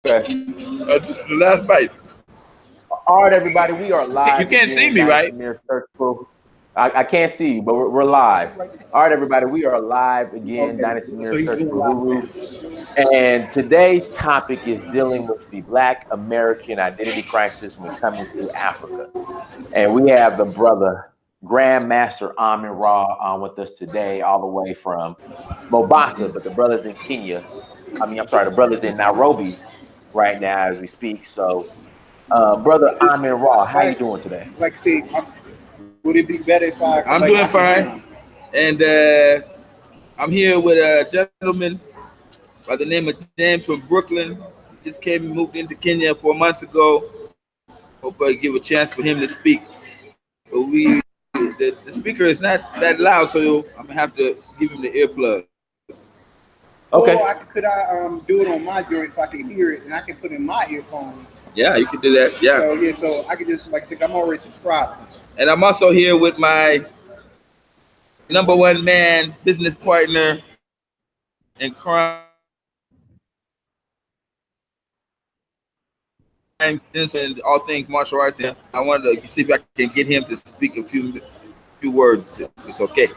Okay. This is the last bite. All right, everybody, we are You live can't see again. me, Dynasty right? Mirror Search Crew. I can't see you, but we're live. All right, everybody, we are live again. Okay, Dynasty so Mirror he's Search doing for live Guru. now. And today's topic is dealing with the Black American identity crisis when coming to Africa. And we have the brother, Grandmaster Amin Rahh, on with us today, all the way from Mombasa, but the brother's in Kenya. I'm sorry, the brother's in Nairobi right now as we speak. So, brother Just Amin Rahh, how you like doing today? like say, would it be better if I I'm like doing I can hear fine, him? and I'm here with a gentleman by the name of James from Brooklyn. Just came and moved into Kenya 4 months ago. Hope I give a chance for him to speak. But the speaker is not that loud, so I'm gonna have to give him the earplug. Oh, Okay. could I do it on my joint so I can hear it and I can put in my earphones. Yeah, you can do that. Yeah, So yeah, so I can just like I said, I'm already subscribed. and I'm also here with my number one man, business partner in crime, and all things martial arts. And I wanted to see if I can get him to speak a few words. If it's okay.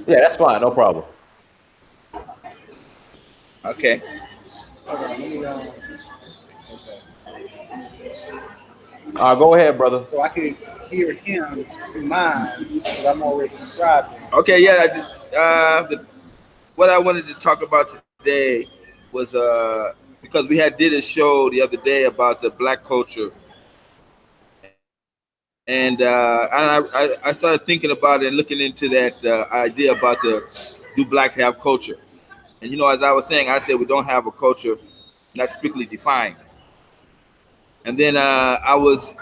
Yeah, that's fine. No problem. Okay. Hold on, let me okay. Go ahead, brother. So I can hear him through mine because I'm already subscribed. Okay. Yeah. What I wanted to talk about today was because we had did a show the other day about the black culture, and I started thinking about it and looking into that idea about the do blacks have culture. And as I was saying, I said we don't have a culture that's strictly defined. And then I was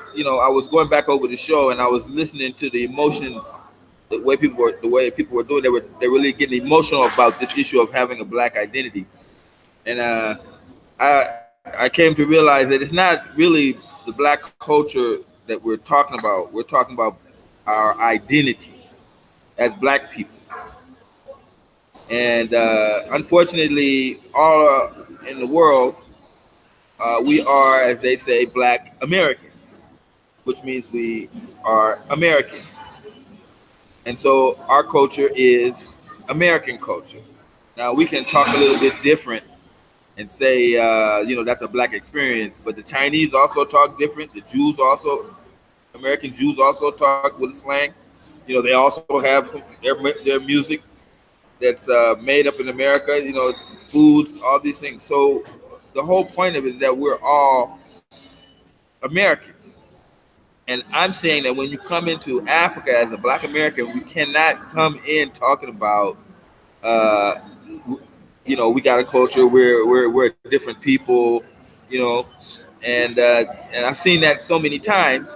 going back over the show and I was listening to the emotions, the way people were doing. They're really getting emotional about this issue of having a black identity. And I came to realize that it's not really the black culture that we're talking about. We're talking about our identity as black people. And unfortunately, all in the world, we are, as they say, black Americans, which means we are Americans. And so our culture is American culture. Now, we can talk a little bit different and say, that's a black experience, but the Chinese also talk different. The Jews also, American Jews also talk with slang. They also have their music that's made up in America, foods, all these things. So the whole point of it is that we're all Americans. And I'm saying that when you come into Africa as a black American, we cannot come in talking about, uh, we got a culture, we're different people, you know, and I've seen that so many times.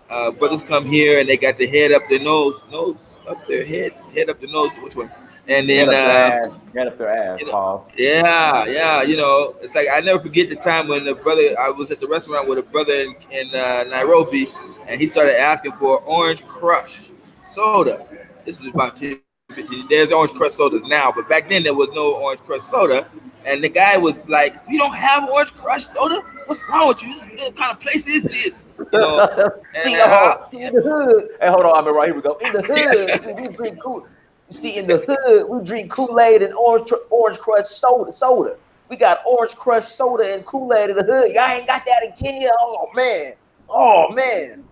Brothers come here and they got the head up their nose up their head up the nose. Which one? And Head then up their ass. Head up their ass, you know, Paul. yeah. It's like I never forget the time when the brother. I was at the restaurant with a brother in Nairobi, and he started asking for Orange Crush soda. This was about 10, 15. There's Orange Crush sodas now, but back then there was no Orange Crush soda. And the guy was like, "You don't have Orange Crush soda? What's wrong with you? What kind of place is this?" And See, in the hood. Hey, hold on, I'm right here. We go. In the hood, we drink cool. You see, in the hood, we drink Kool-Aid and Orange Crush soda. We got Orange Crush soda and Kool-Aid in the hood. Y'all ain't got that in Kenya. Oh man. Oh man.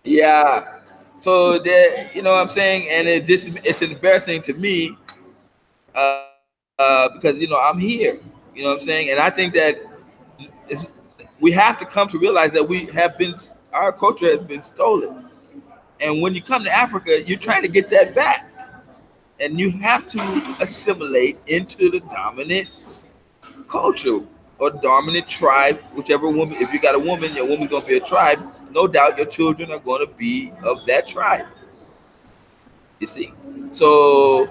yeah. So that what I'm saying, and it's embarrassing to me because I'm here. You know what I'm saying, and I think that it's, we have to come to realize that our culture has been stolen, and when you come to Africa, you're trying to get that back, and you have to assimilate into the dominant culture or dominant tribe, whichever woman. If you got a woman, your woman's gonna be a tribe. No doubt, your children are going to be of that tribe. You see, so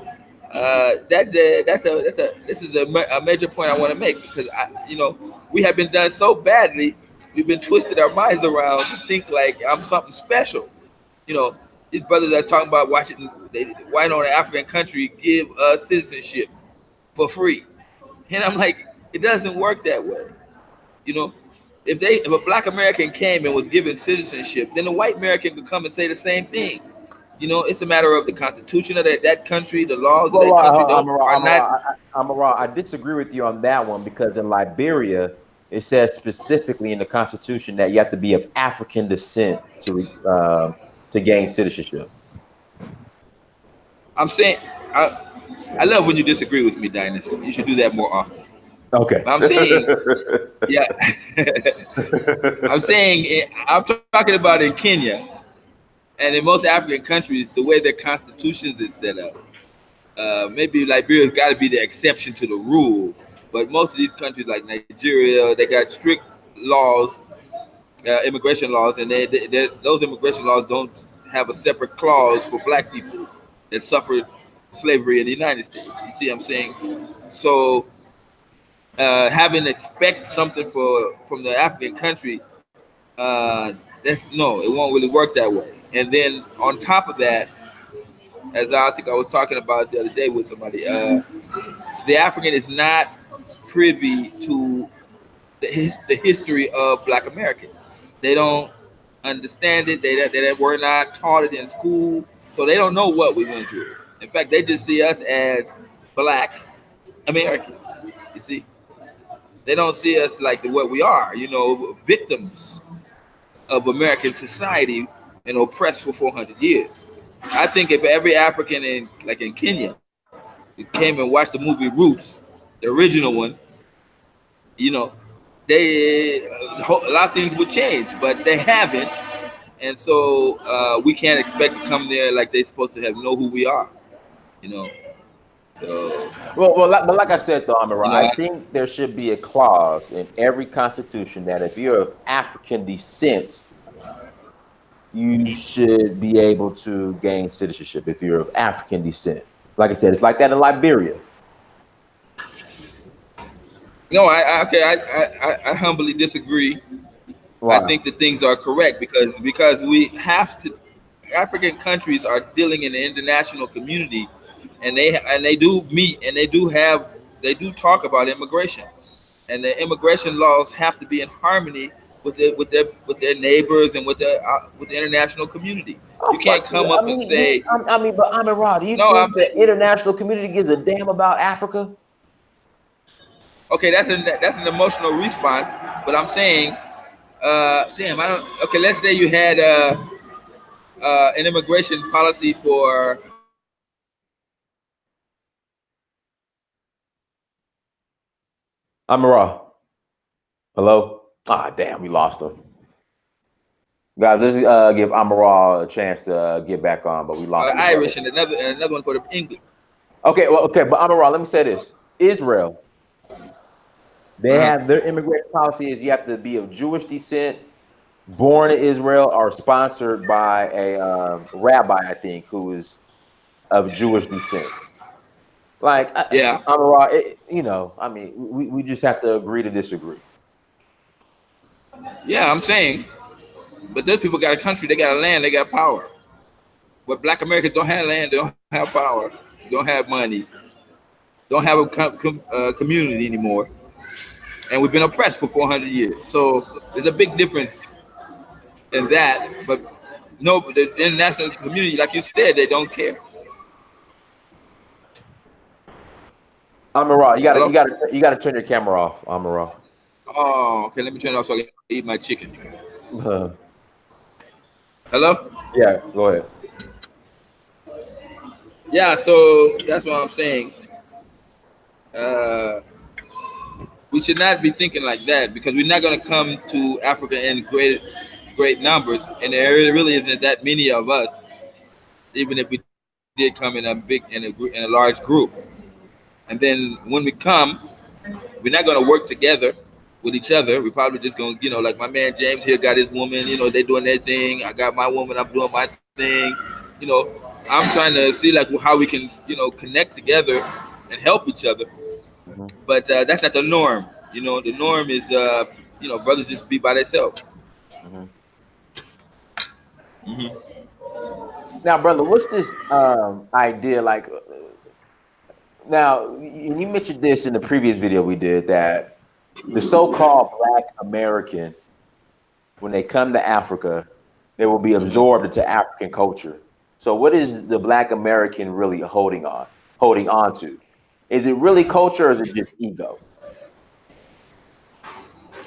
this is a major point I want to make because we have been done so badly. We've been twisted our minds around to think like I'm something special. You know, these brothers are talking about watching white on an African country give us citizenship for free, and I'm like, It doesn't work that way. You know, if a black American came and was given citizenship, then a white American could come and say the same thing. You know, it's a matter of the constitution of that country, the laws of Well, that country are not. I disagree with you on that one because in Liberia, it says specifically in the Constitution that you have to be of African descent to gain citizenship. I'm saying, I, I love when you disagree with me, Dinus. You should do that more often. Okay. But I'm saying, yeah, I'm talking about in Kenya and in most African countries, the way their constitutions is set up. Maybe Liberia's got to be the exception to the rule, but most of these countries like Nigeria, they got strict laws, immigration laws, and those immigration laws don't have a separate clause for black people that suffered slavery in the United States. You see what I'm saying? So having to expect something from the African country, that's no, it won't really work that way. And then on top of that, as I think I was talking about the other day with somebody, the African is not privy to the history of Black Americans. They don't understand it. They were not taught it in school, so they don't know what we went through. In fact, they just see us as Black Americans. You see, they don't see us like what we are. You know, victims of American society and oppressed for 400 years. I think if every African in Kenya came and watched the movie Roots, the original one, you know, a lot of things would change, but they haven't, and so we can't expect to come there like they're supposed to know who we are, you know. So, But like I said, though, Amira, you know, I think there should be a clause in every constitution that if you're of African descent, you should be able to gain citizenship if you're of African descent. Like I said, it's like that in Liberia. no, I humbly disagree. Why? I think that things are correct because we have to. African countries are dealing in the international community, and they do meet and they do talk about immigration, and the immigration laws have to be in harmony with their neighbors and with the international community. Oh, You can't fuck you. come up and say But Amira, do you no. think the international community gives a damn about Africa? Okay, that's an emotional response, but I'm saying, damn, I don't. Okay, let's say you had an immigration policy for. Amira, hello? Ah, damn, we lost him. Guys, let's give Amara a chance to get back on, but we lost him. Irish and another one for the English. Okay, but Amara, let me say this: Israel, they have their immigration policy is you have to be of Jewish descent, born in Israel, or sponsored by a rabbi, I think, who is of Jewish descent. Like, Yeah. Amara, you know, I mean, we just have to agree to disagree. Yeah, I'm saying, but those people got a country, they got a land, they got power. But Black Americans don't have land, they don't have power, don't have money, don't have a community anymore, and we've been oppressed for 400 years. So there's a big difference in that. But no, the international community, like you said, they don't care. Amara, you gotta turn your camera off, Amara. Oh, okay. Let me turn it off so I can eat my chicken. Hello? Yeah, go ahead. Yeah, so that's what I'm saying. We should not be thinking like that because we're not going to come to Africa in great numbers, and there really isn't that many of us, even if we did come in a large group. And then when we come, we're not going to work together with each other. We're probably just going to, like my man James here got his woman, they doing their thing. I got my woman, I'm doing my thing. I'm trying to see like how we can, connect together and help each other. Mm-hmm. But that's not the norm. The norm is, brothers just be by themselves. Mm-hmm. Mm-hmm. Now, brother, what's this idea like? Now, you mentioned this in the previous video we did that the so-called Black American, when they come to Africa, they will be absorbed into African culture. So, what is the Black American really holding on to? Is it really culture, or is it just ego?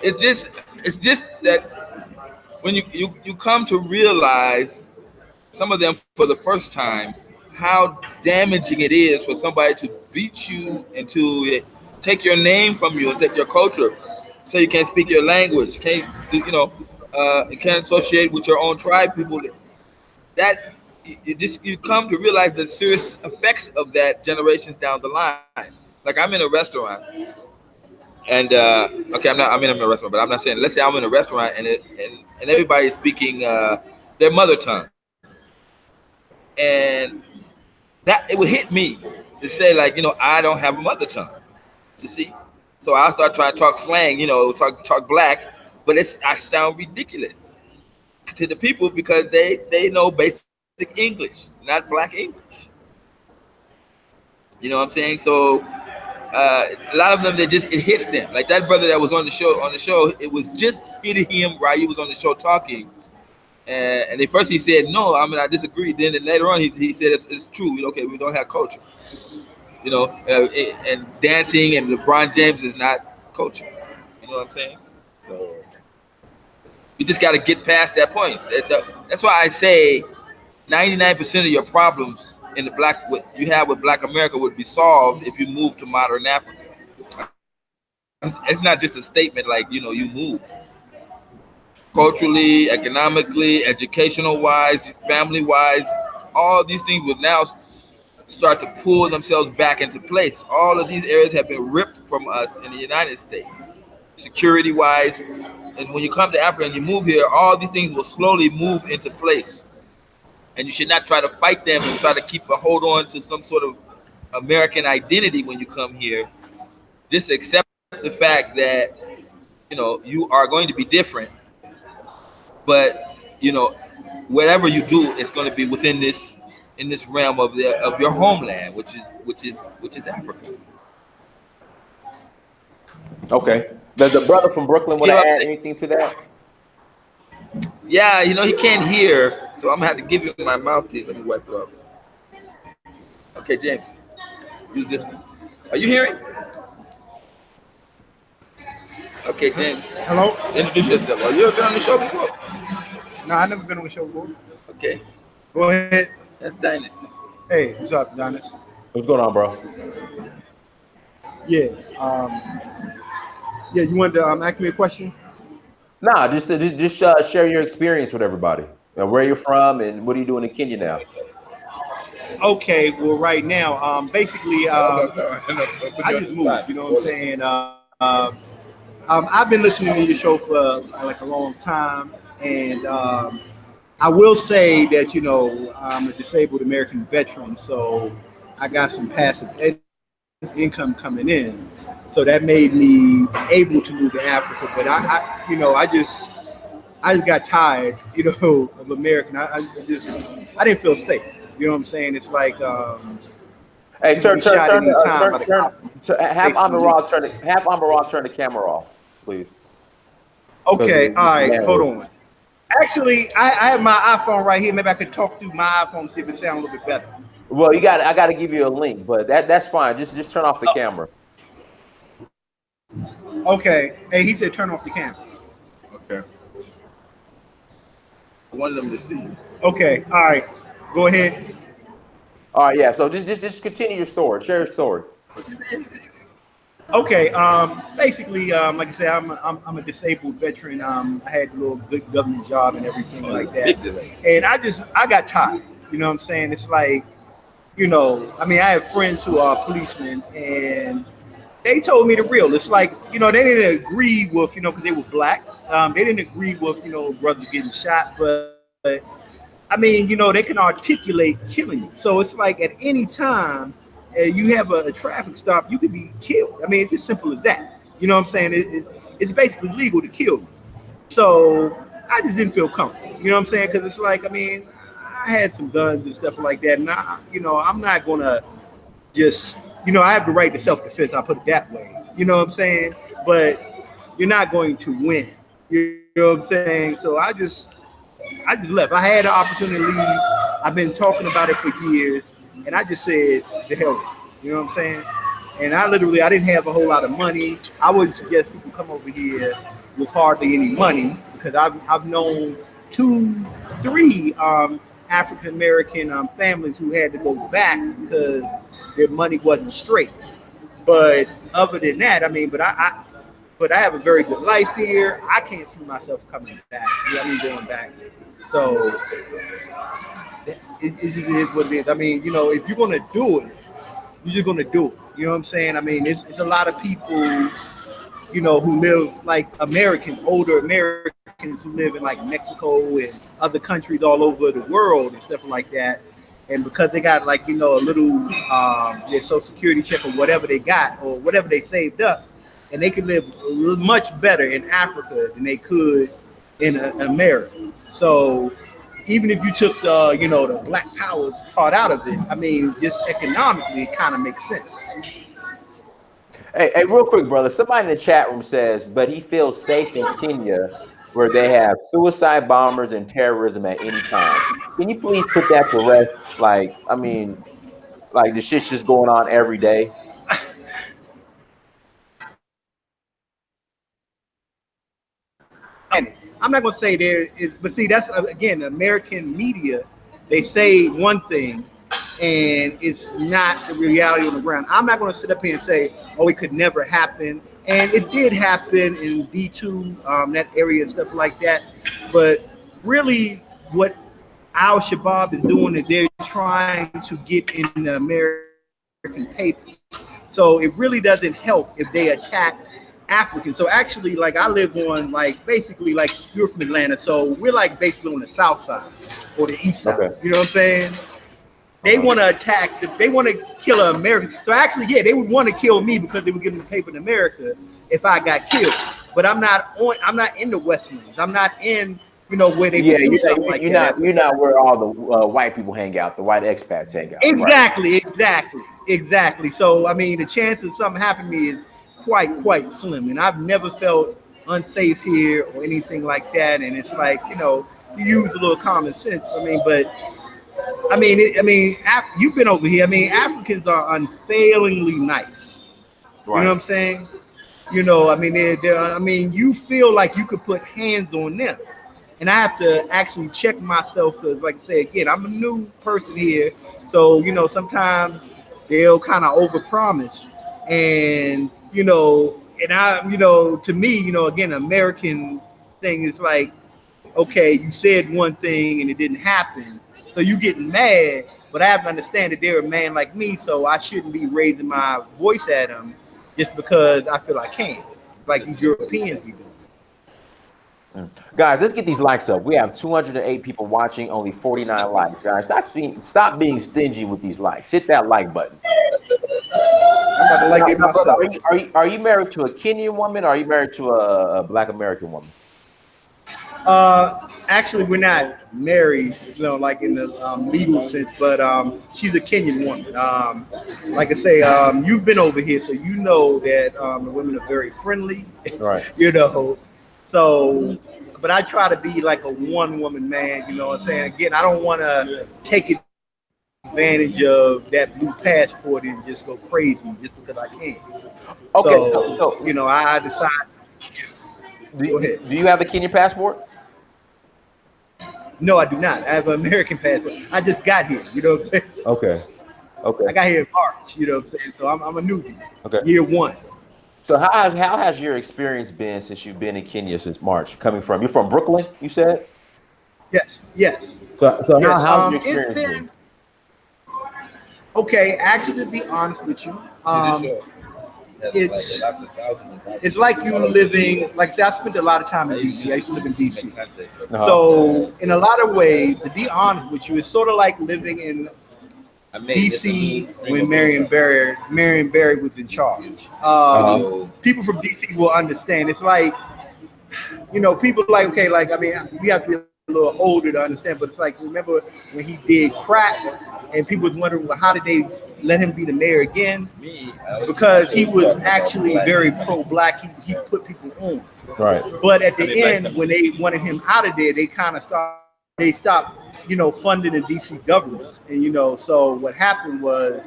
It's just that when you come to realize, some of them for the first time, how damaging it is for somebody to beat you and to take your name from you and take your culture, so you can't speak your language, can't you can't associate with your own tribe people. That you come to realize the serious effects of that generations down the line. Like, I'm in a restaurant, and okay, I'm in a restaurant, but I'm not saying. Let's say I'm in a restaurant, and everybody is speaking their mother tongue, and that it would hit me to say, like, I don't have a mother tongue. You see, so I start trying to talk slang, talk black, but I sound ridiculous to the people because they know basic English, not black English. You know what I'm saying? So a lot of them, it hits them. Like that brother that was on the show, it was just hitting him while he was on the show talking. And at first he said, no, I disagree. Then later on, he said, it's true. Okay, we don't have culture. And dancing and LeBron James is not culture. You know what I'm saying? So you just got to get past that point. That's why I say 99% of your problems in you have with Black America would be solved if you move to modern Africa. It's not just a statement like, you move. Culturally, economically, educational wise, family wise, all these things would now start to pull themselves back into place. All of these areas have been ripped from us in the United States, security wise. And when you come to Africa and you move here, all these things will slowly move into place. And you should not try to fight them and try to keep a hold on to some sort of American identity when you come here. Just accept the fact that, you are going to be different. But whatever you do, it's going to be within this realm of your homeland, which is Africa. Okay. Does the brother from Brooklyn want You to know what I'm add saying? anything to that? Yeah, he can't hear, so I'm gonna have to give you my mouthpiece. Let me wipe it off. Okay, James, use this one. Are you hearing? Okay, James, Hello? introduce yourself. Have you ever been on the show before? No, I never been on the show before. Okay, Go ahead. that's Dennis. Hey, what's up, Donis? What's going on, bro? Yeah. Yeah, you wanted to ask me a question? Nah, just share your experience with everybody. Where you're from and what are you doing in Kenya now? Okay, well, right now, basically, I just moved. You know what I'm saying? I've been listening to your show for like a long time, and I will say that I'm a disabled American veteran, so I got some passive income coming in, so that made me able to move to Africa. But I just got tired, of American. I didn't feel safe. You know what I'm saying? It's like Hey, you can be shot at any time by the cops. have Amaral turn the camera off, please. Okay, all right, hold on. Actually, I have my iPhone right here. Maybe I could talk through my iPhone, see if it sounds a little bit better. Well, I got to give you a link, but that's fine. Just turn off the camera. Okay. Hey, he said turn off the camera. Okay. I wanted them to see. Okay, all right. Go ahead. All right, yeah. So just continue your story. Share your story. Okay. Basically, like I said, I'm a disabled veteran. I had a little good government job and everything like that. And I got tired. You know what I'm saying? It's like, I have friends who are policemen, and they told me the real. It's like, they didn't agree with, because they were black. They didn't agree with, brothers getting shot, but they can articulate killing you. So it's like at any time you have a traffic stop, you could be killed. It's just simple as that. You know what I'm saying? It's basically legal to kill you. So I just didn't feel comfortable. You know what I'm saying? Because it's like, I had some guns and stuff like that, and I'm not gonna just you know, I have the right to self-defense. I'll put it that way. You know what I'm saying? But you're not going to win. You know what I'm saying? So I just left. I had the opportunity to leave. I've been talking about it for years, and I just said, the hell with it. You know what I'm saying? And I didn't have a whole lot of money. I wouldn't suggest people come over here with hardly any money because I've known two, three African American families who had to go back because their money wasn't straight. But other than that, I mean, but I have a very good life here. I can't see myself coming back. You know what I mean, going back. So it is what it is. I mean, you know, if you're gonna do it, you're just gonna do it. You know what I'm saying? I mean, it's a lot of people, you know, who live like older Americans who live in like Mexico and other countries all over the world and stuff like that. And because they got like, you know, a little their social security check or whatever they got or whatever they saved up, and they could live much better in Africa than they could in America. So even if you took the, you know, the black power part out of it, I mean, just economically, it kind of makes sense. Hey, real quick, brother. Somebody in the chat room says, but he feels safe in Kenya where they have suicide bombers and terrorism at any time. Can you please put that to rest? Like, I mean, like the shit's just going on every day. I'm not going to say there is, but see, that's again, American media. They say one thing, and it's not the reality on the ground. I'm not going to sit up here and say, "Oh, it could never happen," and it did happen in D2, that area and stuff like that. But really, what Al Shabaab is doing is they're trying to get in the American paper. So it really doesn't help if they attack African. So actually, like I live on like basically like you're from Atlanta, so we're like basically on the south side or the east side. Okay. You know what I'm saying? They want to attack. They want to kill an American. So actually, yeah, they would want to kill me because they would give them the paper in America if I got killed. But I'm not on. I'm not in the Westlands. I'm not in. You know where they would do something like that. You're not where all the white people hang out. The white expats hang out. Exactly, right? exactly. So I mean, the chance of something happening to me is quite slim, and I've never felt unsafe here or anything like that. And it's like, you know, you use a little common sense. I mean, but you've been over here. I mean, Africans are unfailingly nice. Right. You know what I'm saying? You know, I mean, I mean, you feel like you could put hands on them. And I have to actually check myself because, like I say again, I'm a new person here. So, you know, sometimes they'll kind of overpromise. And, you know, to me, you know, again, American thing is like, okay, you said one thing and it didn't happen. So you getting mad, but I have to understand that they're a man like me, so I shouldn't be raising my voice at them just because I feel I can, like these Europeans be doing. Guys, let's get these likes up. We have 208 people watching, only 49 likes. Guys, stop being stingy with these likes. Hit that like button. I'm about to like it myself. Are you married to a Kenyan woman or are you married to a Black American woman? Actually, we're not married, you know, like in the legal sense, but she's a Kenyan woman. Like I say, you've been over here, so you know that the women are very friendly. Right. You know. So, but I try to be like a one-woman man, you know what I'm saying? Again, I don't want to take advantage of that blue passport and just go crazy just because I can. Okay. So, you know, I decide. Go ahead. Do you have a Kenyan passport? No, I do not. I have an American passport. I just got here, you know what I'm saying? Okay. I got here in March, you know what I'm saying? So I'm a newbie. Okay. Year one. So how has your experience been since you've been in Kenya since March? You're from Brooklyn, you said? Yes. So yes. how's your experience been? Okay, actually, to be honest with you, it's like you living, like I said, I spent a lot of time in DC. I used to live in DC. So in a lot of ways, to be honest with you, it's sort of like living in DC when Marion Barry was in charge. People from DC will understand. It's like, you know, people like, okay, like, I mean, we have to be a little older to understand, but it's like, remember when he did crack and people was wondering, well, how did they let him be the mayor again because he was actually very pro-black. He put people on. Right. But at the end, when they wanted him out of there, they kind of stopped, funding the DC government. And, so what happened was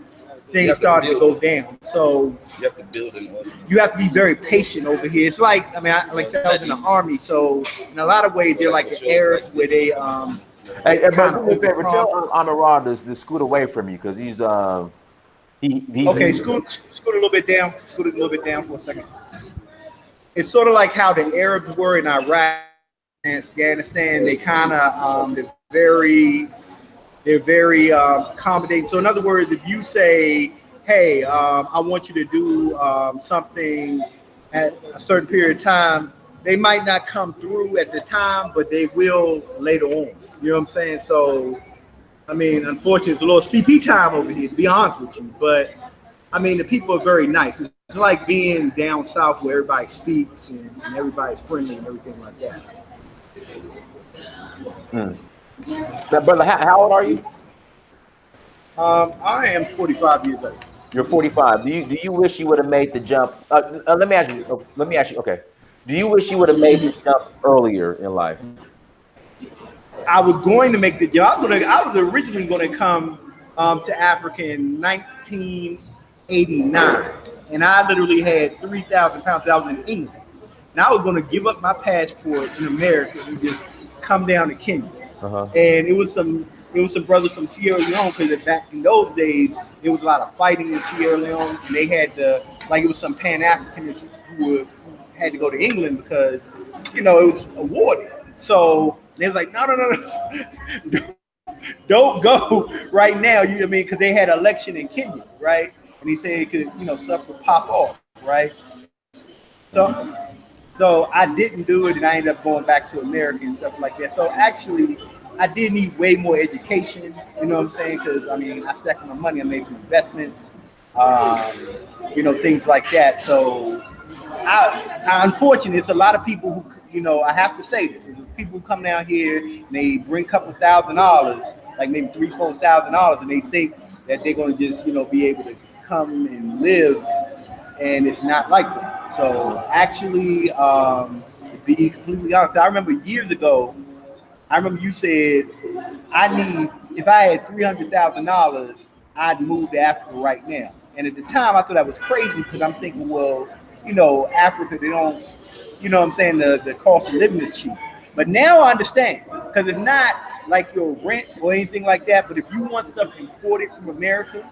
things started to go down. So You have to build an order. you have to be very patient over here. It's like, like I said, I was in the army. So in a lot of ways, they're like the Arabs where they, Hey, bro, kinda do me a favor. Tell overprop. Amir to scoot away from you because he's Okay, scoot a little bit down. Scoot it a little bit down for a second. It's sort of like how the Arabs were in Iraq and Afghanistan. They kind of they're very accommodating. So in other words, if you say, "Hey, I want you to do something at a certain period of time," they might not come through at the time, but they will later on. You know what I'm saying? So, I mean, unfortunately, it's a little CP time over here, to be honest with you. But, I mean, the people are very nice. It's like being down south where everybody speaks and everybody's friendly and everything like that. Now, brother, how old are you? I am 45 years old. You're 45. Do you wish you would have made the jump? Let me ask you. Okay. Do you wish you would have made the jump earlier in life? I was going to make the jump. I was originally going to come to Africa in 1989, and I literally had 3,000 pounds. I was in England, and I was going to give up my passport in America and just come down to Kenya. And it was some brothers from Sierra Leone because back in those days there was a lot of fighting in Sierra Leone, and they had it was some Pan-Africanists who had to go to England because it was a war there. So they was like, no, don't go right now. Because they had an election in Kenya, right? And he said stuff would pop off, right? So I didn't do it, and I ended up going back to America and stuff like that. So actually, I did need way more education. You know what I'm saying? Because I stacked my money, I made some investments, things like that. So unfortunately, it's a lot of people who, I have to say this. There's people who come down here and they bring a couple $1,000s, like maybe $3,000-$4,000, and they think that they're going to just, be able to come and live, and it's not like that. So actually, to be completely honest, I remember years ago, you said, if I had $300,000, I'd move to Africa right now. And at the time, I thought that was crazy because I'm thinking, well, Africa, they don't, what I'm saying, the cost of living is cheap. But now I understand, because it's not like your rent or anything like that. But if you want stuff imported from America,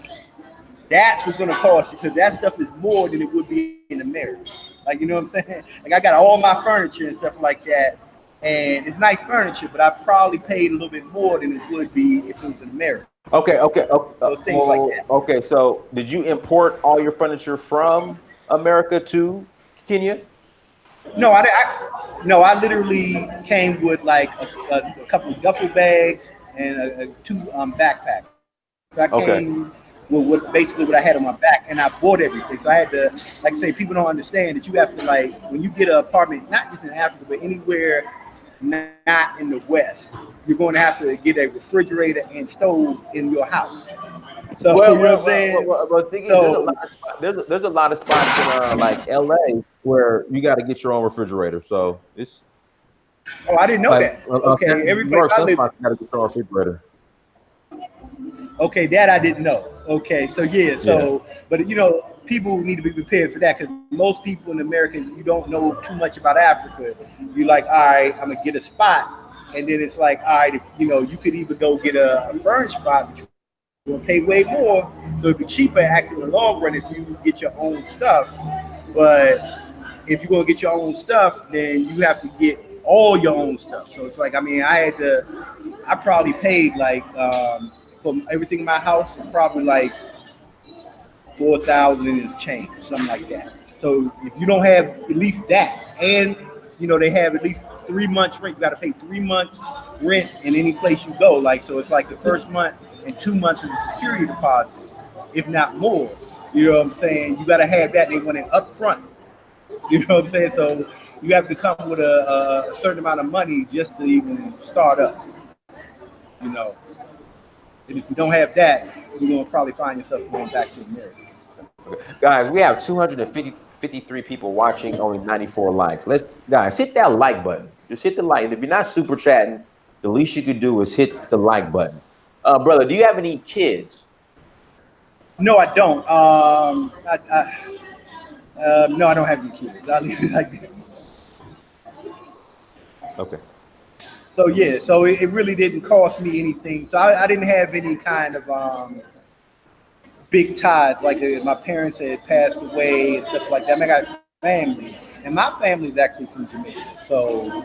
that's what's going to cost you, because that stuff is more than it would be in America. Like, you know what I'm saying? Like, I got all my furniture and stuff like that, and it's nice furniture, but I probably paid a little bit more than it would be if it was in America. Okay. Those things like that. Okay, so did you import all your furniture from America to Kenya? No, I literally came with like a couple of duffel bags and two backpacks. So I came with basically what I had on my back, and I bought everything. So I had to, like I say, people don't understand that you have to, like, when you get an apartment, not just in Africa, but anywhere not in the West, you're going to have to get a refrigerator and stove in your house. So you know what I'm saying? There's a lot of spots in like LA where you got to get your own refrigerator. So it's. Oh, I didn't know that. Okay, every place I live, got to get your own refrigerator. Okay, that I didn't know. Okay, so but people need to be prepared for that, because most people in America, you don't know too much about Africa. You're like, all right, I'm gonna get a spot, and then it's like, all right, if you could either go get a furnished spot, but you're gonna pay way more, so it'd be cheaper actually in the long run if you get your own stuff. But if you're gonna get your own stuff, then you have to get all your own stuff. So it's like, I probably paid like for everything in my house, probably like 4,000 is change, something like that. So if you don't have at least that, and they have at least 3 months rent, you got to pay 3 months rent in any place you go. Like, so it's like the first month and 2 months of the security deposit, if not more. You know what I'm saying? You got to have that. They want it up front. You know what I'm saying? So you have to come with a certain amount of money just to even start up. And if you don't have that, you're gonna probably find yourself going back to America. Guys, we have 253 people watching, only 94 likes. Let's, guys, hit that like button. Just hit the like. And if you're not super chatting, the least you could do is hit the like button. Brother, do you have any kids? No, I don't. No, I don't have any kids. I leave it like that. Okay. So yeah, so it really didn't cost me anything. So I didn't have any kind of big ties. Like my parents had passed away and stuff like that. I mean, I got family, and my family is actually from Jamaica. So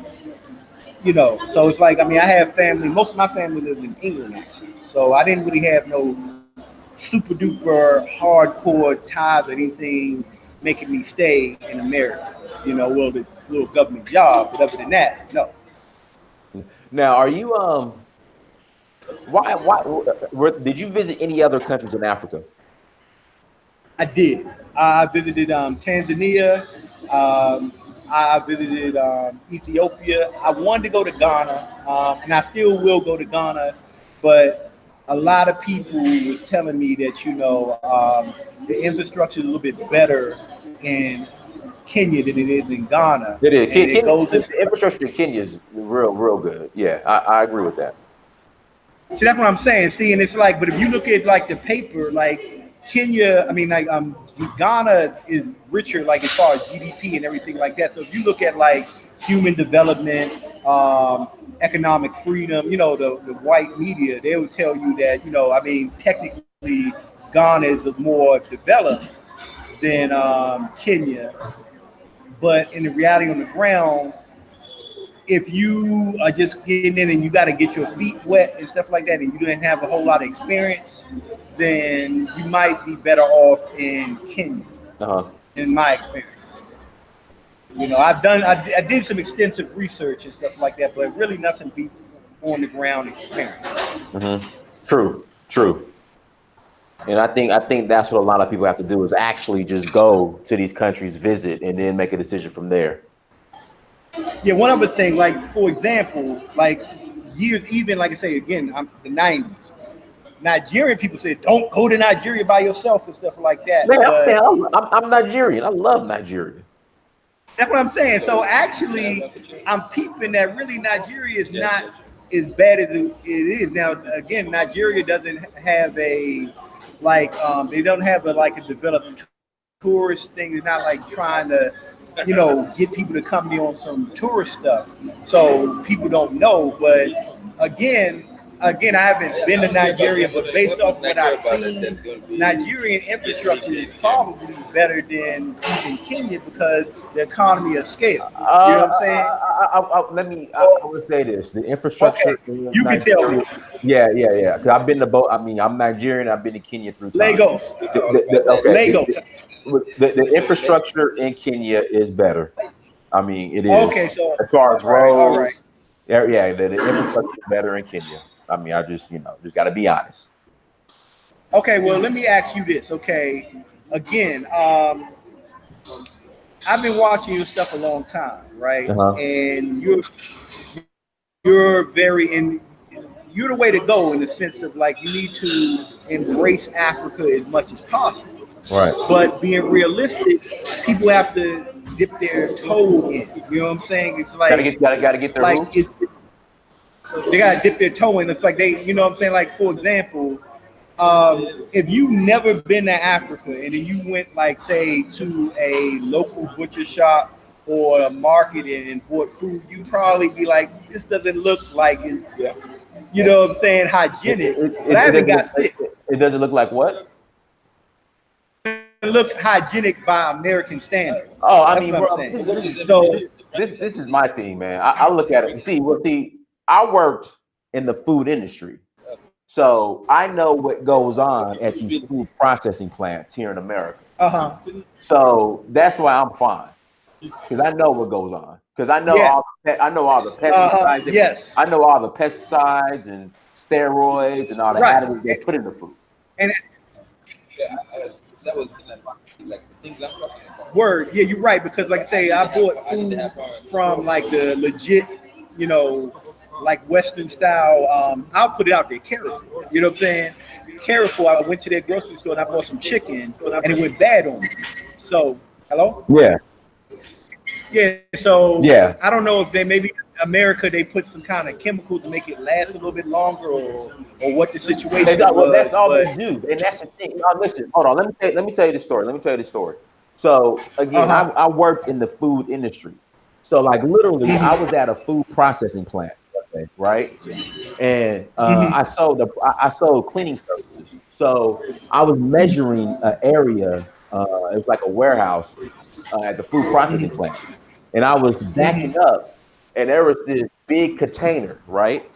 so it's like, I mean, I have family. Most of my family lives in England actually. So I didn't really have no super duper hardcore ties or anything making me stay in America. Well, the little government job, but other than that, no. Now, are you did you visit any other countries in Africa? I did. I visited Tanzania. I visited Ethiopia. I wanted to go to Ghana, and I still will go to Ghana, but a lot of people was telling me that the infrastructure is a little bit better in Kenya than it is in Ghana. It is. And it goes into, The infrastructure in Kenya is real good. Yeah, I agree with that. see, that's what I'm saying. See, and it's like, but if you look at like the paper, like Kenya, I mean, like Ghana is richer, like as far as GDP and everything like that. So if you look at like human development, economic freedom, the white media, they would tell you that, I mean, technically Ghana is more developed than Kenya. But in the reality on the ground, if you are just getting in and you got to get your feet wet and stuff like that, and you didn't have a whole lot of experience, then you might be better off in Kenya, in my experience. I did some extensive research and stuff like that, but really nothing beats on the ground experience. Mm-hmm. True. And I think that's what a lot of people have to do is actually just go to these countries, visit, and then make a decision from there. Yeah, one other thing, like for example, like years, even like I say again, the '90s. Nigerian people said, "Don't go to Nigeria by yourself" and stuff like that. Man, I'm Nigerian. I love Nigeria. That's what I'm saying. So actually, I'm peeping that really Nigeria is not as bad as it is now. Again, Nigeria doesn't have a they don't have a developed tourist thing. They're not like trying to get people to come there on some tourist stuff. So people don't know. But again, I haven't been to Nigeria, but based off what I've seen, Nigerian infrastructure is probably better than even Kenya because the economy of scale. You know what I'm saying? I would say this: the infrastructure. Okay, you can tell me. Yeah. Because I've been to both. I mean, I'm Nigerian. I've been to Kenya 3 times. Lagos. Lagos. The infrastructure in Kenya is better. I mean, it is. Okay, so as far as roads, all right. Yeah, the infrastructure is better in Kenya. I mean, I just got to be honest. Okay, well, let me ask you this. Okay, again, I've been watching your stuff a long time, right? And you're you're the way to go in the sense of like you need to embrace Africa as much as possible. Right. But being realistic, people have to dip their toe in. You know what I'm saying? It's like gotta get their like they gotta dip their toe in. It's like you know what I'm saying? Like for example, if you never been to Africa and then you went like say to a local butcher shop or a market and bought food, you probably be like, this doesn't look like it. Yeah. You know what I'm saying? Hygienic. But I haven't got sick. It doesn't look like what? Look hygienic by American standards. Oh, I mean, what I'm saying. So this is my thing, man. I look at it. See, I worked in the food industry, so I know what goes on at these food processing plants here in America. So that's why I'm fine, because I know what goes on. Because I know all the pesticides. Yes. I know all the pesticides and steroids and all the additives they put in the food. And that was like the things I'm talking about. Word, yeah, you're right, because like I say, I bought food from like the legit, like Western style. I'll put it out there, Carrefour. You know what I'm saying? Carrefour. I went to their grocery store and I bought some chicken, and it went bad on me. So, hello. Yeah, Yeah. So yeah. I don't know if they maybe America they put some kind of chemical to make it last a little bit longer, or what the situation Well, was. that's all But they do, and that's the thing. Now, listen, hold on. Let me tell you the story. Let me tell you the story. So again, uh I worked in the food industry. So like literally, I was at a food processing plant, okay, right? And I sold cleaning services. So I was measuring an area. It was like a warehouse at the food processing plant, and I was backing up, and there was this big container, right,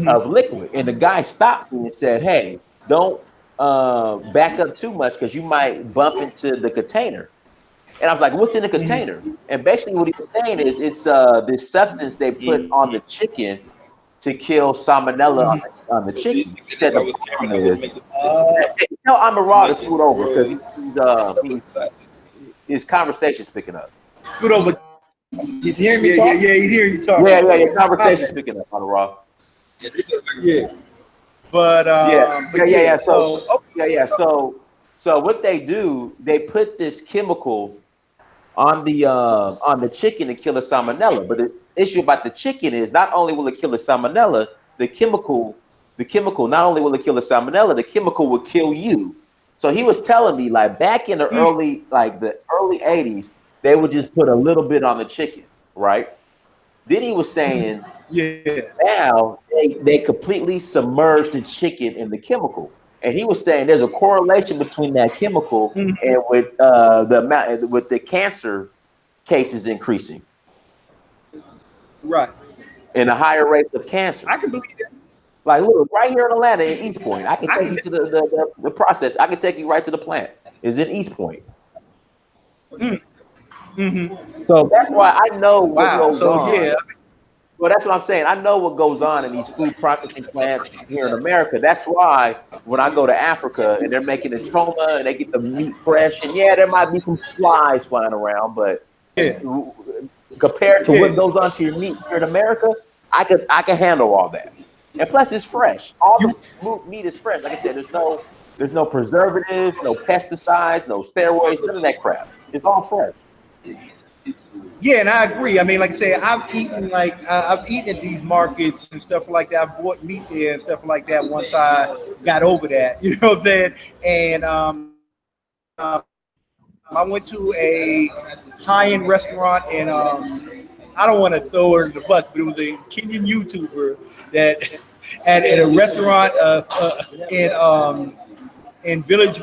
of liquid, and the guy stopped me and said, "Hey, don't back up too much because you might bump into the container." And I was like, "What's in the container?" And basically, what he was saying is, it's this substance they put on the chicken to kill salmonella on the chicken. He said the problem is, hey, tell Amirad to scoot over because his conversation's picking up. scoot over. He's hearing me Yeah, talk. yeah, yeah. He's hearing you talking. Yeah, So, conversation's picking up, Amirad. Yeah. but Yeah. So Yeah. So what they do, they put this chemical on the chicken to kill the salmonella. But the issue about the chicken is not only will it kill the salmonella, the chemical not only will it kill the salmonella, the chemical will kill you. So he was telling me like back in the early 80s, they would just put a little bit on the chicken, right? Then he was saying yeah. now they completely submerge the chicken in the chemical. And he was saying there's a correlation between that chemical and with the amount with the cancer cases increasing Right. and the higher rates of cancer. I can believe that. Like look, right here in Atlanta in East Point, I can I take can. you to the process. I can take you right to the plant. Is in East Point. So that's why I know what Wow. goes So on. yeah. Well, that's what I'm saying. I know what goes on in these food processing plants here in America. That's why when I go to Africa and they're making the choma and they get the meat fresh, and yeah, there might be some flies flying around, but Yeah. compared to what Yeah. goes on to your meat here in America, I can handle all that. And plus, it's fresh. All You. the meat is fresh. Like I said, there's no preservatives, no pesticides, no steroids, none of that crap. It's all fresh. Yeah, and I agree. I mean, like I say, I've eaten at these markets and stuff like that. I've bought meat there and stuff like that. Once I got over that, you know what I'm saying? And I went to a high-end restaurant, and I don't want to throw her in the bus, but it was a Kenyan YouTuber that at a restaurant in Village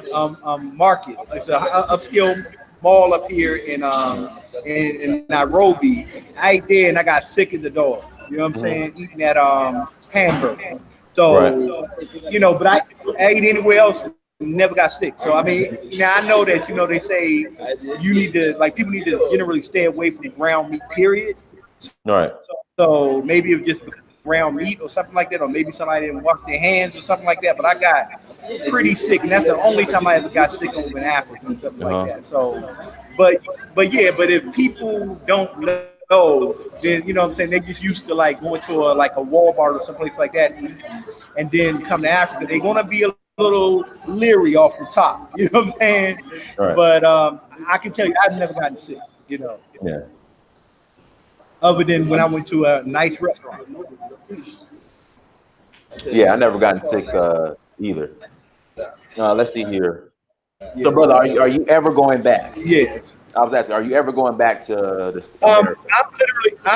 Market. It's a upscale mall up here in Nairobi. I ate there and I got sick as a dog. You know what I'm saying? Eating that hamburger. Right. So, but I ate anywhere else, never got sick. So I mean, I know that they say you need to people need to generally stay away from ground meat. Period. All right. So maybe it's just because of ground meat or something like that, or maybe somebody didn't wash their hands or something like that. But I got pretty sick, and that's the only time I ever got sick over in Africa and stuff like that. So, but if people don't know, then what I'm saying, they just used to going to a Walmart or someplace like that, and then come to Africa, they're gonna be a little leery off the top. You know what I'm saying? Right. But I can tell you, I've never gotten sick. Yeah. Other than when I went to a nice restaurant. Yeah, I never gotten sick either. Let's see here. Yeah, So, brother, are you ever going back? Yeah. I was asking, are you ever going back to the I'm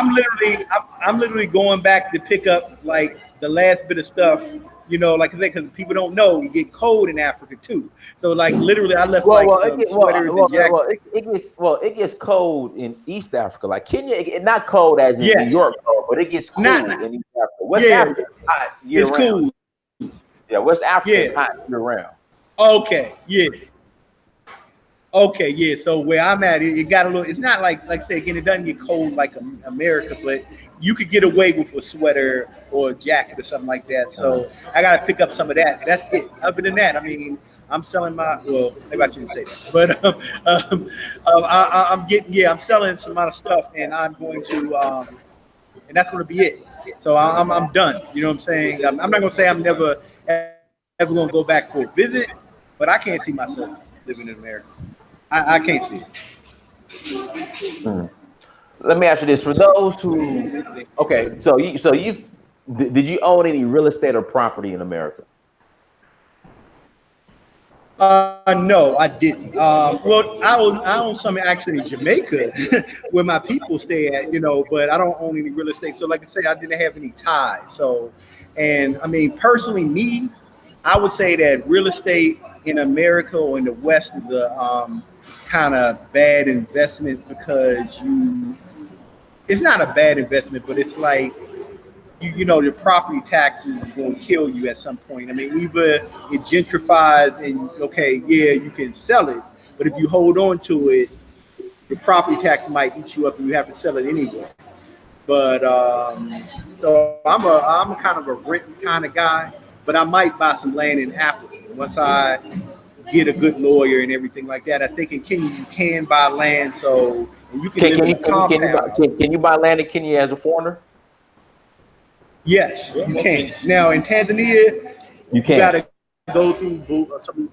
America? I'm literally going back to pick up the last bit of stuff. Like I said, because people don't know, you get cold in Africa too. So literally, I left some sweaters and jackets. It gets cold in East Africa, like Kenya. Not cold as in New Yes. York, cold, but it gets cool Not- in East Africa. West Yeah. Africa is hot year It's round. cool. Yeah, West Africa is Yeah. hot year round. Okay. Yeah. Okay, yeah. So where I'm at, it got a little. It's not like I say again, it doesn't get cold like America, but you could get away with a sweater or a jacket or something like that. So I got to pick up some of that. That's it. Other than that, I mean, I'm selling maybe I shouldn't say that, but I'm selling some amount of stuff, and I'm going to and that's going to be it. So I'm done. You know what I'm saying? I'm not going to say I'm never ever going to go back for a visit, but I can't see myself living in America. I can't see it. Mm. Let me ask you this: for those who, okay, did you own any real estate or property in America? No, I didn't. Well, I own some actually in Jamaica, where my people stay at, but I don't own any real estate. So, like I said, I didn't have any ties. So, and I mean, personally, me, I would say that real estate in America or in the West is a kind of bad investment because it's not a bad investment, but it's like your property taxes is going to kill you at some point. I mean, either it gentrifies and okay, yeah, you can sell it, but if you hold on to it, your property tax might eat you up, and you have to sell it anyway. But so I'm a kind of a rent kind of guy, but I might buy some land in Africa once I get a good lawyer and everything like that. I think in Kenya you can buy land, so and you can live in a compound. Can you buy land in Kenya as a foreigner? Yes, you can. Now in Tanzania, You you can. got to go through some.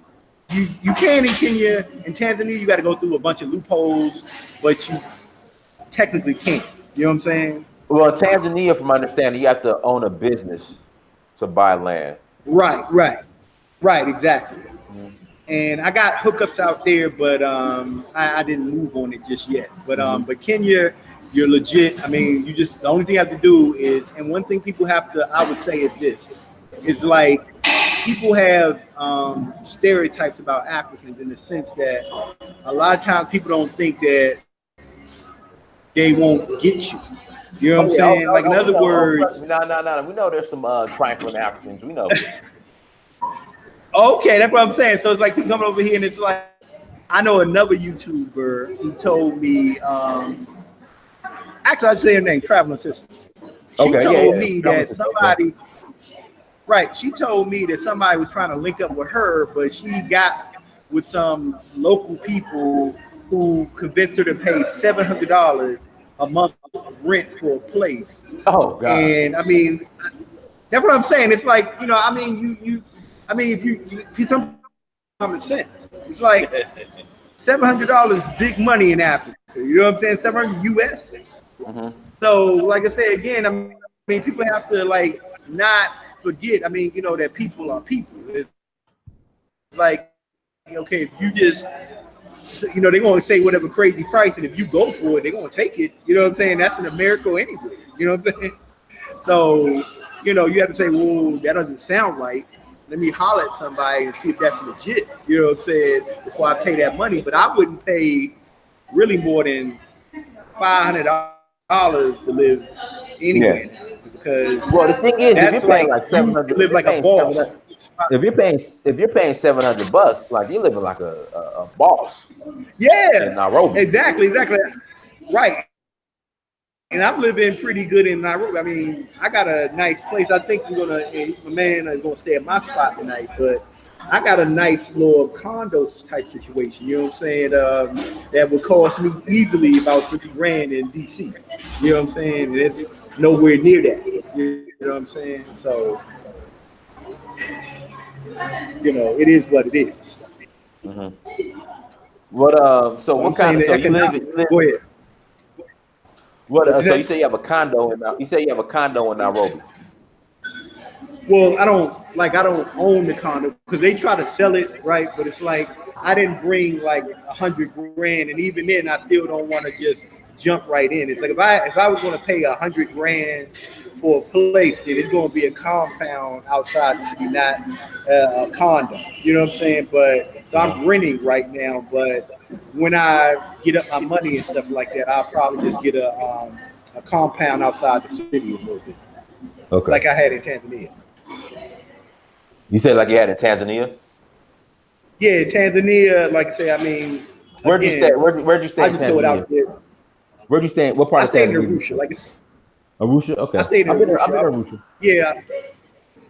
You can in Kenya. In Tanzania, you got to go through a bunch of loopholes, but you technically can't. You know what I'm saying? Well, Tanzania, from my understanding, you have to own a business to buy land. Right, exactly. Mhm. And I got hookups out there, but I didn't move on it just yet. Mhm. But Kenya, you're legit. I mean, the only thing you have to do is, and one thing people have to, I would say, is this: it's like people have stereotypes about Africans in the sense that a lot of times people don't think that they won't get you. You know what I'm Oh yeah. saying? Like in We other know. words, No. We know there's some trifling Africans. We know. okay, that's what I'm saying. So it's like you come over here and it's like I know another YouTuber who told me, actually I'd say her name, Traveling Sister. She Okay. told Yeah. me Yeah. that somebody, right, she told me that somebody was trying to link up with her, but she got with some local people who convinced her to pay $700 a month rent for a place. Oh God. And I mean, that's what I'm saying. It's like, I mean, I mean, if some common sense, it's like $700 big money in Africa. You know what I'm saying? 700 US. Mhm. So, like I say again, I mean, people have to like not forget. I mean, that people are people. It's like, okay, if you just, they're going to say whatever crazy price, and if you go for it, they're going to take it. You know what I'm saying? That's in America anyway. You know what I'm saying? So, you have to say, well, that doesn't sound right. Let me holler at somebody and see if that's legit. You know what I'm saying? Before I pay that money, but I wouldn't pay really more than $500 to live Yeah. anywhere because Well, the thing is, if you're that's paying like like you 700, if live you're like a paying boss. 700, if you're paying $700, like you're living like a boss in Yeah, Nairobi. exactly, right. And I'm living pretty good in Nairobi. I mean, I got a nice place. I think my man is gonna stay at my spot tonight, but I got a nice little condo type situation. You know what I'm saying? That would cost me easily about 50 grand in DC. You know what I'm saying? And it's nowhere near that. You know what I'm saying? So, it is what it is. Hmm. What so So I'm what kind saying of the so you live economic. you live Go ahead. what What you so you say? say you have a condo you say you have a condo in Nairobi. Well, I don't own the condo because they try to sell it, right? But it's like I didn't bring like 100 grand, and even then, I still don't want to just jump right in. It's like if I was going to pay 100 grand for a place, then it's going to be a compound outside the city, not a condo. You know what I'm saying? But so Mhm. I'm renting right now. But when I get up my money and stuff like that, I'll probably just get a compound outside the city a little bit, Okay. like I had in Tanzania. You said like you had in Tanzania? Yeah, Tanzania, like I say, I mean, Where'd you stay? again, Where'd you stay I in just throw it Tanzania? out there. Where'd you stay? What part I of stayed in Tanzania did you Arusha. stay? Like Arusha? I Okay. stayed in I've been there. I've Arusha. been to Arusha. Yeah,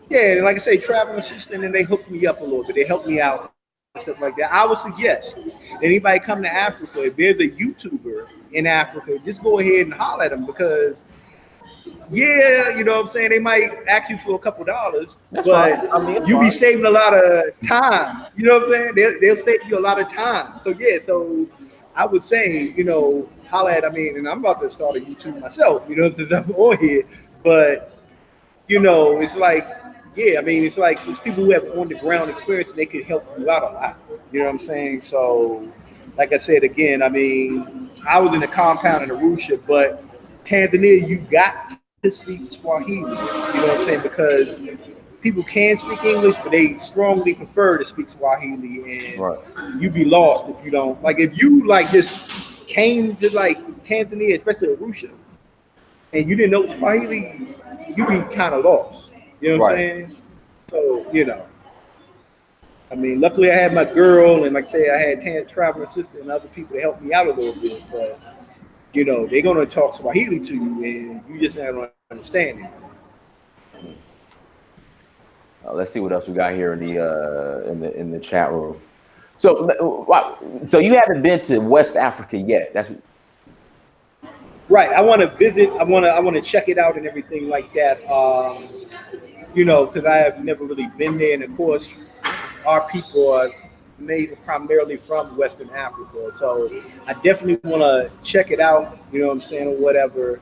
yeah. And like I say, traveling assistant, and they hooked me up a little bit. They helped me out and stuff like that. I would suggest anybody come to Africa, if there's a YouTuber in Africa, just go ahead and holler at them because Yeah, you know what I'm saying? They might ask you for a couple dollars, That's but fine. I mean, it's you be fine. saving a lot of time. You know what I'm saying? They'll save you a lot of time. So yeah, so I would say, holla at, I mean, and I'm about to start a YouTube myself, since I'm on here. But, it's like, yeah, I mean, it's like it's people who have on the ground experience and they could help you out a lot. You know what I'm saying? So, like I said again, I mean, I was in the compound in Arusha, but Tanzania, you got to speak Swahili. You know what I'm saying? Because people can speak English, but they strongly prefer to speak Swahili, and Right. you be lost if you don't. Like if you like just came to like Tanzania, especially Arusha, and you didn't know Swahili, you be kind of lost. You know what I'm Right. saying? So I mean, luckily I had my girl, and like I say, I had traveling assistant and other people to help me out a little bit. But they're gonna talk Swahili to you, and you just not gonna understand it. Let's see what else we got here in the chat room. So you haven't been to West Africa yet. That's Right. I want to visit. I want to check it out and everything like that. Because I have never really been there, and of course, our people are made primarily from Western Africa. So I definitely want to check it out. You know what I'm saying, or whatever.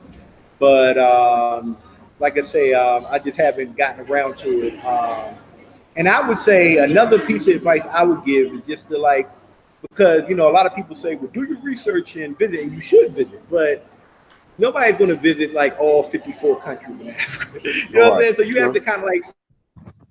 But like I say, I just haven't gotten around to it. And I would say another piece of advice I would give is just to like, because a lot of people say, well, do your research and visit, and you should visit, but nobody's going to visit like all 54 countries in Africa. You know what I'm saying? So you have to kind of like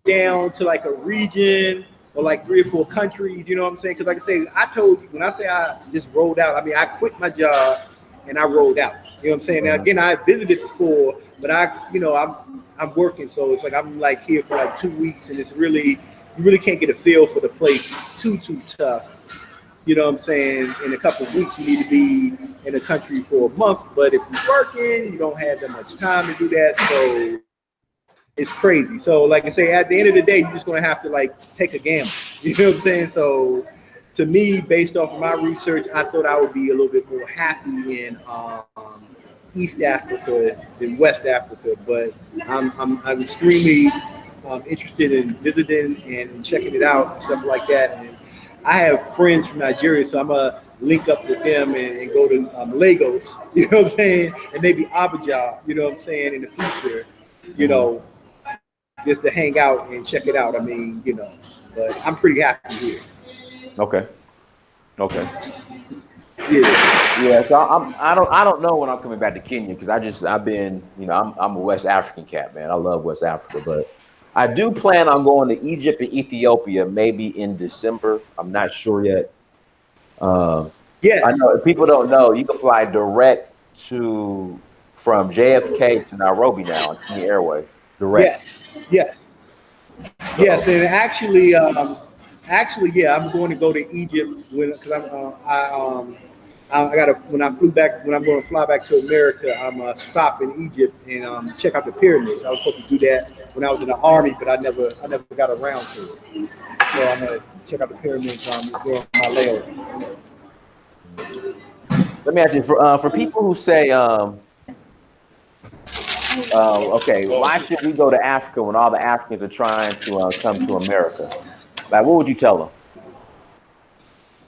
down to like a region or like 3 or 4 countries. You know what I'm saying? Because like I say, I told you when I say I just rolled out, I mean I quit my job and I rolled out. You know what I'm saying? Now again, I visited before, but I'm working, so it's like I'm like here for like 2 weeks, and it's really you really can't get a feel for the place too tough. You know what I'm saying? In a couple of weeks, you need to be in the country for a month. But if you're working, you don't have that much time to do that. So it's crazy. So like I say, at the end of the day, you're just going to have to like take a gamble. You know what I'm saying? So to me, based off of my research, I thought I would be a little bit more happy in East Africa than West Africa. But I'm extremely interested in visiting and checking it out and stuff like that. And I have friends from Nigeria, so I'm gonna link up with them and go to Lagos, you know what I'm saying, and maybe Abuja, you know what I'm saying, in the future, just to hang out and check it out. I mean, but I'm pretty happy here. okay. Okay. Yeah. Yeah. So I don't know when I'm coming back to Kenya because I've been I'm a West African cat, man. I love West Africa, but I do plan on going to Egypt and Ethiopia maybe in December. I'm not sure yet. Yes. I know if people don't know, you can fly direct from JFK to Nairobi now on Kenya Airways. Direct. Yes. Yes. So, Yes. And actually, yeah, I'm going to go to Egypt because I got to when I flew back when I'm going to fly back to America. I'm stop in Egypt and check out the pyramids. I was supposed to do that when I was in the army, but I never got around to it. So I'm gonna check out the pyramids during my layover. let me ask you for people who say, okay, why should we go to Africa when all the Africans are trying to come to America? Like, what would you tell them?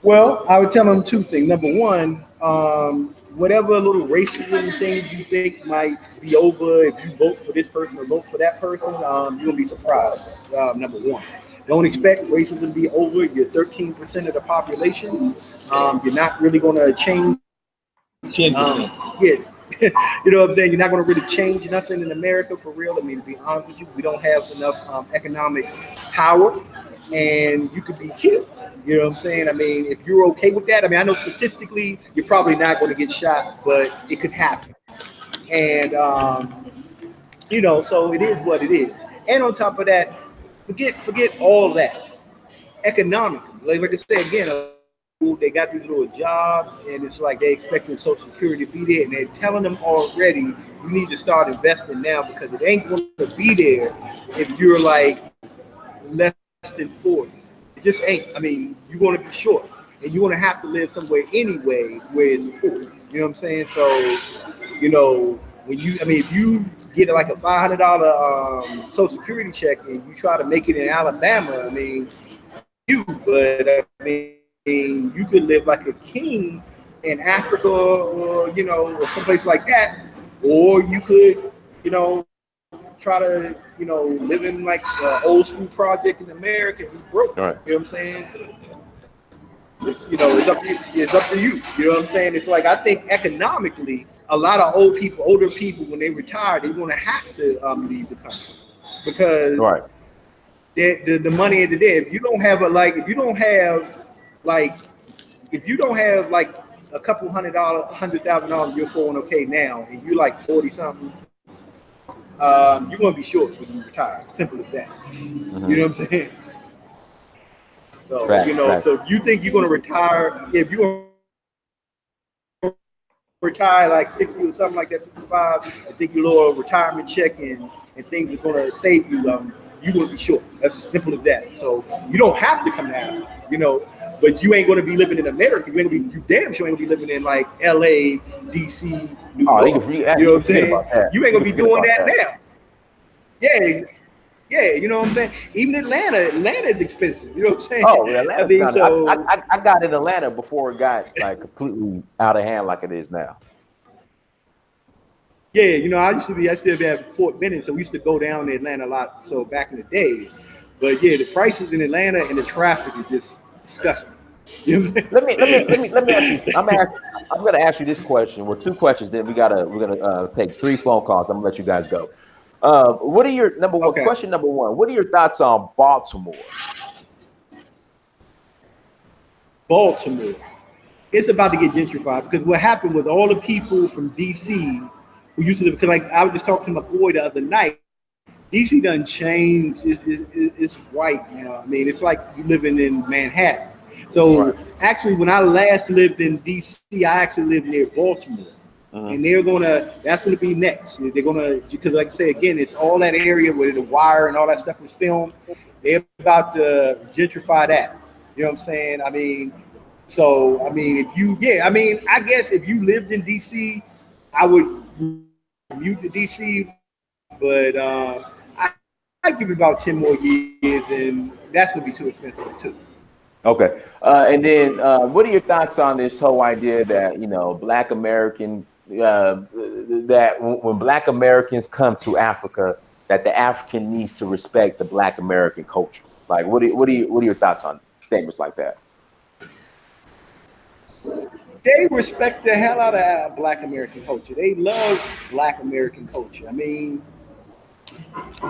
Well, I would tell them two things. Number one, whatever little racism things you think might be over if you vote for this person or vote for that person, you'll be surprised. Number one, don't expect racism to be over. You're 13% of the population. You're not really going to change 10%. Yeah. You know what I'm saying? You're not going to really change nothing in America for real. I mean, to be honest with you, we don't have enough economic power, and you could be killed. You know what I'm saying? I mean, if you're okay with that, I mean, I know statistically you're probably not going to get shot, but it could happen. And, so it is what it is. And on top of that, forget all that. Economically, like I said again, they got these little jobs, and it's like they expecting Social Security to be there, and they're telling them already, you need to start investing now because it ain't going to be there if you're like less than 40. It just ain't. I mean, you're going to be short, and you're going to have to live somewhere anyway where it's poor. You know what I'm saying? So, when if you get like a $500 Social Security check and you try to make it in Alabama, I mean, but I mean, you could live like a king in Africa, or or someplace like that, or you could, try to, live in like an old school project in America and be broke. All right. You know what I'm saying? It's up to you. You know what I'm saying? It's like I think economically, a lot of older people, when they retire, they're going to have to leave the country because Right. the money at the day. If you don't have like a couple $100,000 in your 401k now, and you're like 40 something, you're going to be short when you retire. Simple as that. Mm-hmm. You know what I'm saying? So Right. so if you think you're going to retire, if you're retire like 60 or something like that, 65, I think your little retirement check and things are going to save you. You're going to be short. That's simple as that. So you don't have to come down, but you ain't going to be living in America. You ain't going to be, you damn sure ain't going to be living in like LA, DC, New York. You know what I'm saying? You ain't going to be doing that now. Yeah, you know what I'm saying? Even Atlanta is expensive. You know what I'm saying? Oh, Atlanta. I mean, so I got in Atlanta before it got like completely out of hand like it is now. Yeah, I still be at Fort Benning, so we used to go down to Atlanta a lot. So back in the day, but yeah, the prices in Atlanta and the traffic is just disgusting. You know what I'm saying? Let me ask you. I'm gonna ask you this question. Well, two questions. Then we're gonna take 3 phone calls. I'm gonna let you guys go. What are your question number one? What are your thoughts on Baltimore? Baltimore, it's about to get gentrified because what happened was all the people from DC who used to live, because like I was just talking to my boy the other night, DC done changed. It's white now. I mean, it's like you living in Manhattan. So actually, when I last lived in DC, I actually lived near Baltimore. And that's gonna be next. They're gonna, because like I say again, it's all that area where the Wire and all that stuff was filmed. They're about to gentrify that. You know what I'm saying? I mean, so I mean, I guess if you lived in DC, I would commute to DC, but I give it about 10 more years, and that's gonna be too expensive too. Okay, and then what are your thoughts on this whole idea that Black American that when Black Americans come to Africa, that the African needs to respect the Black American culture? Like, what are your thoughts on statements like that? They respect the hell out of Black American culture. They love Black American culture. I mean,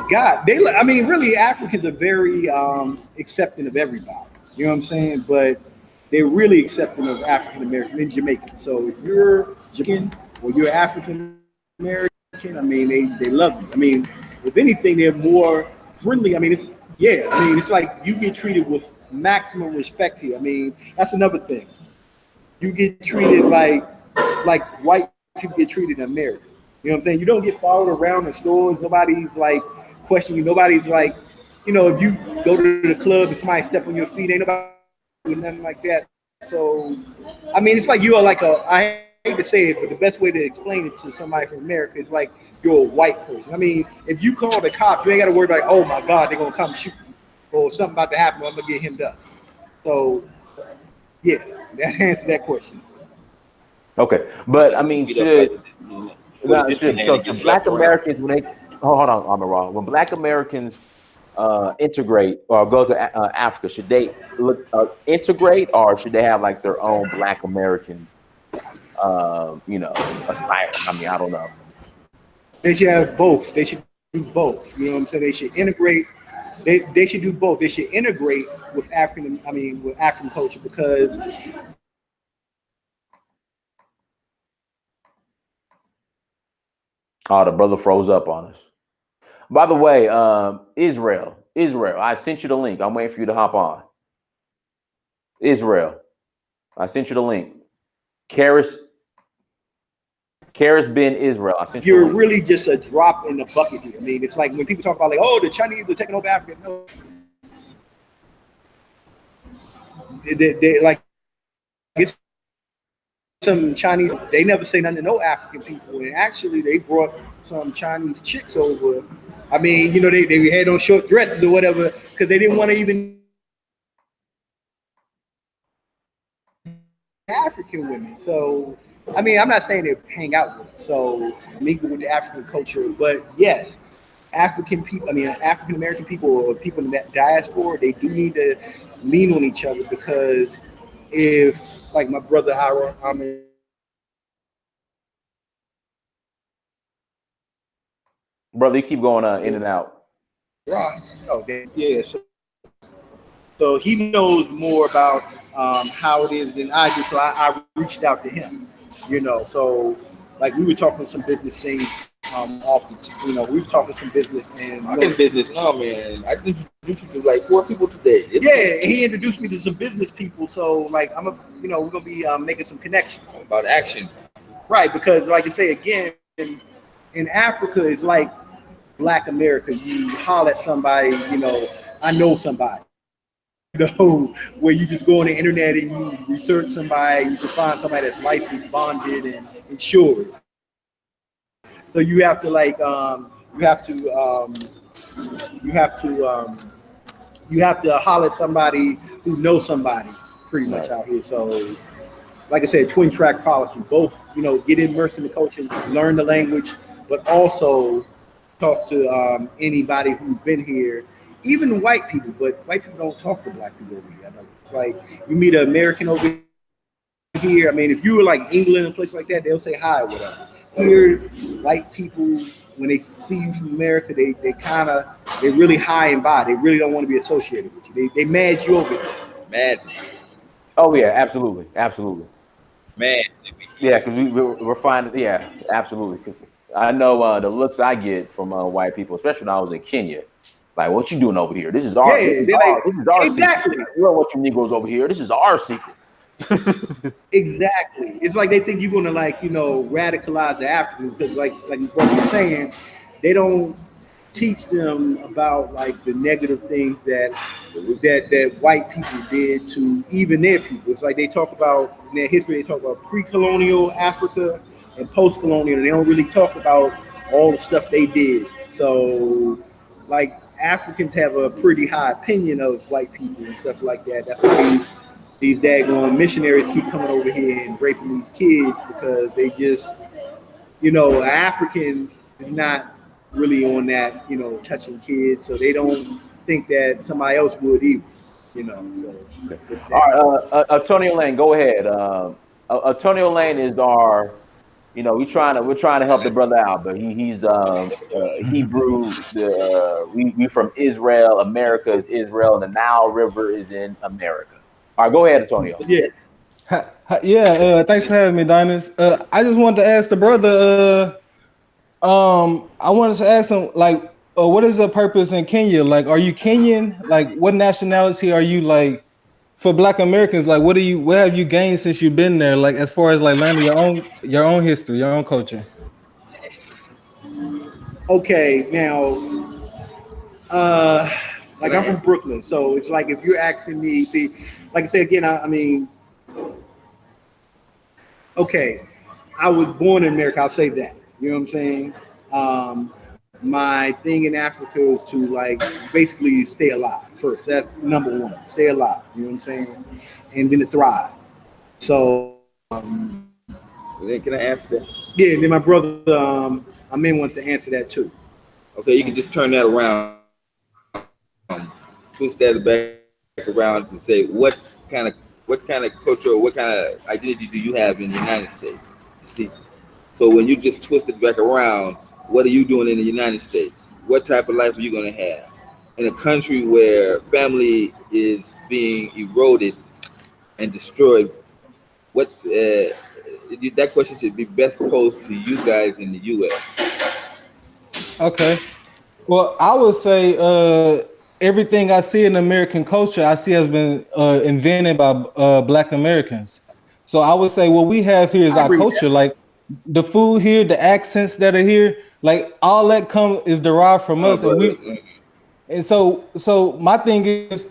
really, Africans are very accepting of everybody. You know what I'm saying? But they're really accepting of African American and Jamaican. So if you're Jamaican or you're African American, I mean, they love you. I mean, if anything, they're more friendly. I mean, it's like you get treated with maximum respect here. I mean, that's another thing. You get treated like white people get treated in America. You know what I'm saying? You don't get followed around the stores. Nobody's like questioning you. Nobody's like, if you go to the club and somebody step on your feet, ain't nobody doing nothing like that. So, I mean, it's like you are like I hate to say it, but the best way to explain it to somebody from America is like you're a white person. I mean, if you call the cops, you ain't got to worry about, oh my God, they're going to come shoot you or something about to happen, I'm going to get him done. So, yeah, that answers that question. Okay, but I mean, so Black Americans, when they hold on, I'm wrong. When Black Americans integrate or go to Africa, should they integrate, or should they have like their own Black American, asylum? I mean, I don't know. They should have both. They should do both. You know what I'm saying? They should integrate. They should do both. They should integrate with African culture because. Oh, the brother froze up on us. By the way, Israel, I sent you the link. I'm waiting for you to hop on. Israel, I sent you the link. Karis bin Israel. I sent you. You're really just a drop in the bucket here. I mean, it's like when people talk about like, oh, the Chinese are taking over Africa. No. They like it's some Chinese. They never say nothing to no African people, and actually, they brought some Chinese chicks over. I mean, you know, they had on short dresses or whatever because they didn't want to even African women. So, I mean, I'm not saying they hang out with us, so mingle with the African culture, but yes, African people, I mean, African American people or people in that diaspora, they do need to lean on each other because if, like my brother Ira, I mean, Brother, you keep going in and out. right. Oh, yeah. So he knows more about how it is than I do. So I reached out to him, you know. So like we were talking some business things off, you know, we were talking some business and I can business now, man. I introduced you to like 4 people today. Yeah, he introduced me to some business people. So like you know, we're gonna be making some connections about action, right? Because like I say again, in Africa, it's like Black America. You holler at somebody, you know, I know somebody. You know, where you just go on the internet and you research somebody, you can find somebody that's licensed, bonded, and insured. So you have to like, you have to, you have to, you have to holler at somebody who knows somebody, pretty much out here. So, like I said, twin track policy. Both, you know, get immersed in the culture, learn the language, but also talk to anybody who's been here, even white people. But white people don't talk to Black people over here. I know. It's like you meet an American over here. I mean, if you were like England and a place like that, they'll say hi or whatever. Here, white people, when they see you from America, they really high and by. They really don't want to be associated with you. They mad you over here. mad. Oh yeah, absolutely, absolutely. Man, Yeah, because we're finding. Yeah, absolutely. 'Cause I know the looks I get from white people, especially when I was in Kenya. Like, what you doing over here? This is our, Yeah, this is they're our, like, this is our exactly. secret. We don't want you Negroes over here. This is our secret. Exactly. It's like they think you're gonna like, you know, radicalize the Africans because like what you're saying, they don't teach them about like the negative things that white people did to even their people. It's like they talk about in their history, they talk about pre-colonial Africa and post-colonial, and they don't really talk about all the stuff they did. So like Africans have a pretty high opinion of white people and stuff like that. That's why these daggone missionaries keep coming over here and raping these kids because they just, you know, an African is not really on that, you know, touching kids, so they don't think that somebody else would either, you know. So it's All that. right, Antonio Lane, go ahead. Antonio Lane is our, we're trying to help the brother out, but he's Hebrew. We from Israel. America is Israel, and the Nile River is in America. All right, go ahead, Antonio. Yeah. Yeah, thanks for having me, Diamonds. I just wanted to ask the brother. I wanted to ask him, like, what is the purpose in Kenya? Like, are you Kenyan? Like, what nationality are you? Like, for Black Americans, like, what have you gained since you've been there? Like, as far as like learning your own history, your own culture. Okay, now, uh, like I'm from Brooklyn, so it's like if you're asking me, see, like I said again, I mean, okay, I was born in America. I'll say that. You know what I'm saying? My thing in Africa is to like basically stay alive first. That's number one. Stay alive. You know what I'm saying? And then to thrive. So can I answer that? yeah. And then my brother, Amin wants to answer that too. Okay, you can just turn that around, twist that back around to say kind of what kind of culture or what kind of identity do you have in the United States? See, so when you just twist it back around, what are you doing in the United States? What type of life are you going to have in a country where family is being eroded and destroyed? What that question should be best posed to you guys in the U.S. Okay. Well, I would say everything I see in American culture, I see has been invented by Black Americans. So I would say what we have here is I our agree with that. culture. Like the food here, the accents that are here, like all that is derived from us, and so my thing is,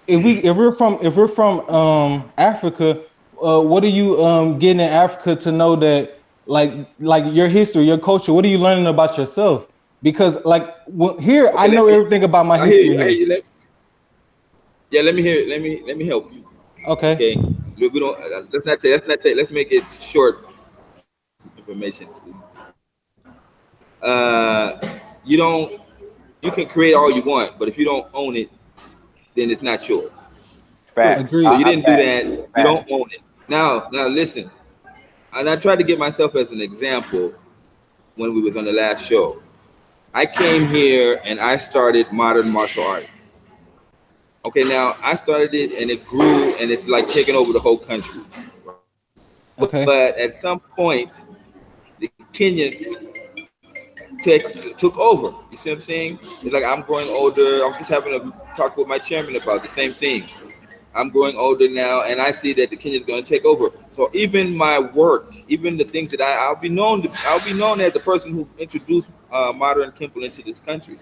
if we're from Africa, what are you getting in Africa to know that like your history, your culture? What are you learning about yourself? Because like here, Okay, I know everything about my I hear history you. I hear here. you. Let me hear it. Let me help you. Okay. Okay. We don't. Let's not take. Let's not take. Let's make it short information. You don't. You can create all you want, but if you don't own it, then it's not yours. Facts. So Agreed. you didn't do Facts. that. You Facts. don't own it. Now listen. And I tried to give myself as an example when we was on the last show. I came here and I started modern martial arts. Okay, now I started it and it grew and it's like taking over the whole country. Okay. But at some point, the Kenyans took over. You see what I'm saying? It's like I'm growing older. I'm just having a talk with my chairman about the same thing. I'm growing older now, and I see that the Kenyans going to take over. So even my work, even the things that I'll be known as the person who introduced modern Kimple into this country.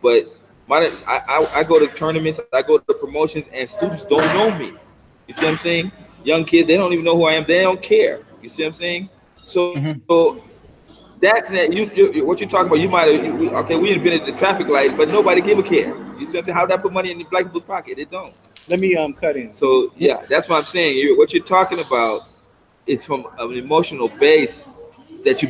But I go to tournaments, I go to promotions, and students don't know me. You see what I'm saying? Young kids, they don't even know who I am. They don't care. You see what I'm saying? Mm-hmm. So that's that. What you're talking about. You might have. Okay, we invented the traffic light, but nobody give a care. You see what I'm saying? How that put money in the black people's pocket? It don't. Let me cut in. So yeah, that's what I'm saying. What you're talking about is from an emotional base that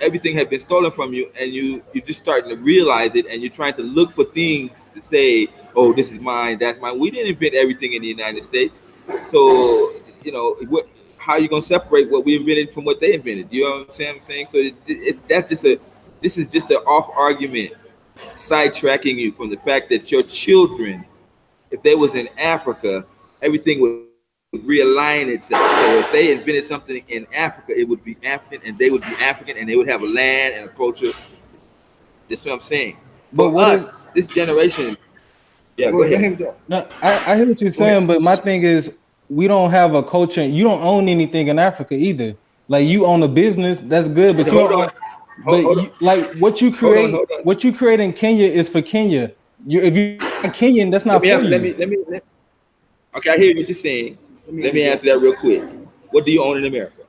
everything had been stolen from you, and you're just starting to realize it, and you're trying to look for things to say, oh, this is mine, that's mine. We didn't invent everything in the United States, so how are you gonna separate what we invented from what they invented? You know what I'm saying? So this is just an off argument, sidetracking you from the fact that your children, if they was in Africa, everything would realign itself. So if they invented something in Africa, it would be African, and they would be African, and they would have a land and a culture. That's what I'm saying. But For what is us, this generation, yeah, go Let ahead. him go. no? I hear what you're Go ahead. saying, but my thing is we don't have a culture. You don't own anything in Africa either. Like you own a business, that's good, but Okay, you don't hold on, own. But hold on, you, like hold on. what you create in Kenya is for Kenya. If you're not Kenyan, that's not for you. Okay, I hear what you're saying. Let me answer that real quick. What do you own in America?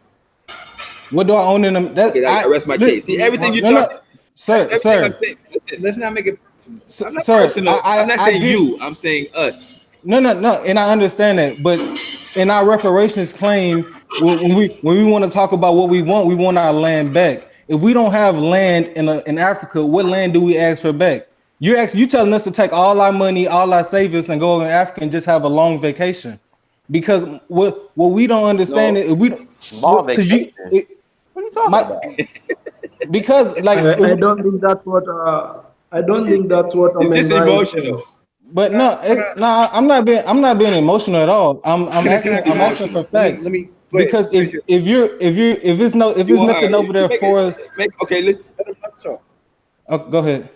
What do I own in them? That Okay, I rest my case. See, everything you no, talk, no, sir, everything I'm sir, saying. Listen, Let's not make it. I'm not sir. personal. I'm not I saying get you. I'm saying us. no, and I understand that, but in our reparations claim, when we want to talk about what we want our land back. If we don't have land in Africa, what land do we ask for back? You telling us to take all our money, all our savings, and go in Africa and just have a long vacation. Because what we don't understand No, is if we don't, Small because vacation. What are you talking my about? because like I don't think that's what I don't think that's what it's just Amenra is saying. emotional. but Can I, no, can I, I'm not being emotional at all. I'm can I Just be I'm asking honest? for emotional. facts. Let me go ahead. Because Finish it. if You it's are nothing over you there make for us, it make okay. Listen. Let him talk. oh, go ahead.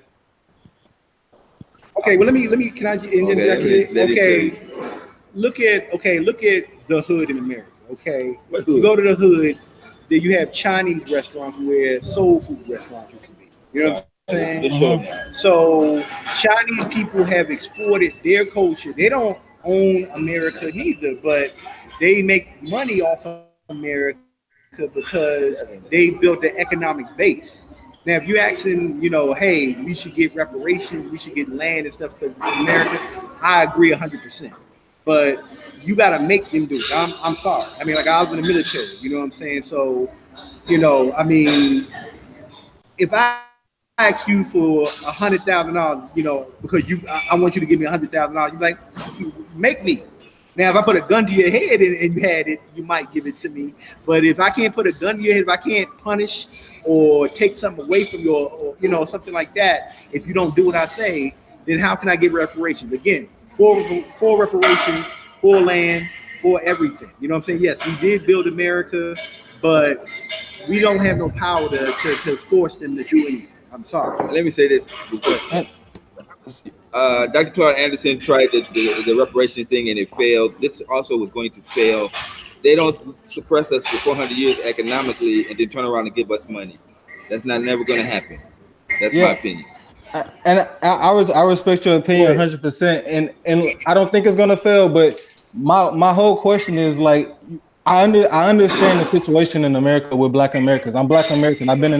Okay, well let me can I interject here? Let it tell Okay, you. look at the hood in America. Okay, What you hood? go to the hood, then you have Chinese restaurants where soul food restaurants used to be. You know what I'm saying? Let's show Hmm. them now. So Chinese people have exported their culture. They don't own America either, but they make money off of America because they built the economic base. Now, if you're asking, hey, we should get reparations, we should get land and stuff because it's America, I agree 100%. But you got to make them do it. I'm sorry. I mean, like I was in the military, you know what I'm saying? So, I mean, if I ask you for $100,000, because I want you to give me $100,000, you're like, make me. Now, if I put a gun to your head and you had it, you might give it to me. But if I can't put a gun to your head, if I can't punish or take something away from or something like that, if you don't do what I say, then how can I get reparations? Again, for reparations, for land, for everything. You know what I'm saying? Yes, we did build America, but we don't have no power to force them to do anything. I'm sorry. Let me say this. And Dr. Clark Anderson tried the reparations thing and it failed. This also was going to fail. They don't suppress us for 400 years economically and then turn around and give us money. That's not never going to happen. That's my yeah, opinion. I respect your Go opinion ahead. 100%, and I don't think it's gonna fail. But my whole question is like, I understand the situation in America with Black Americans. I'm Black American. I've been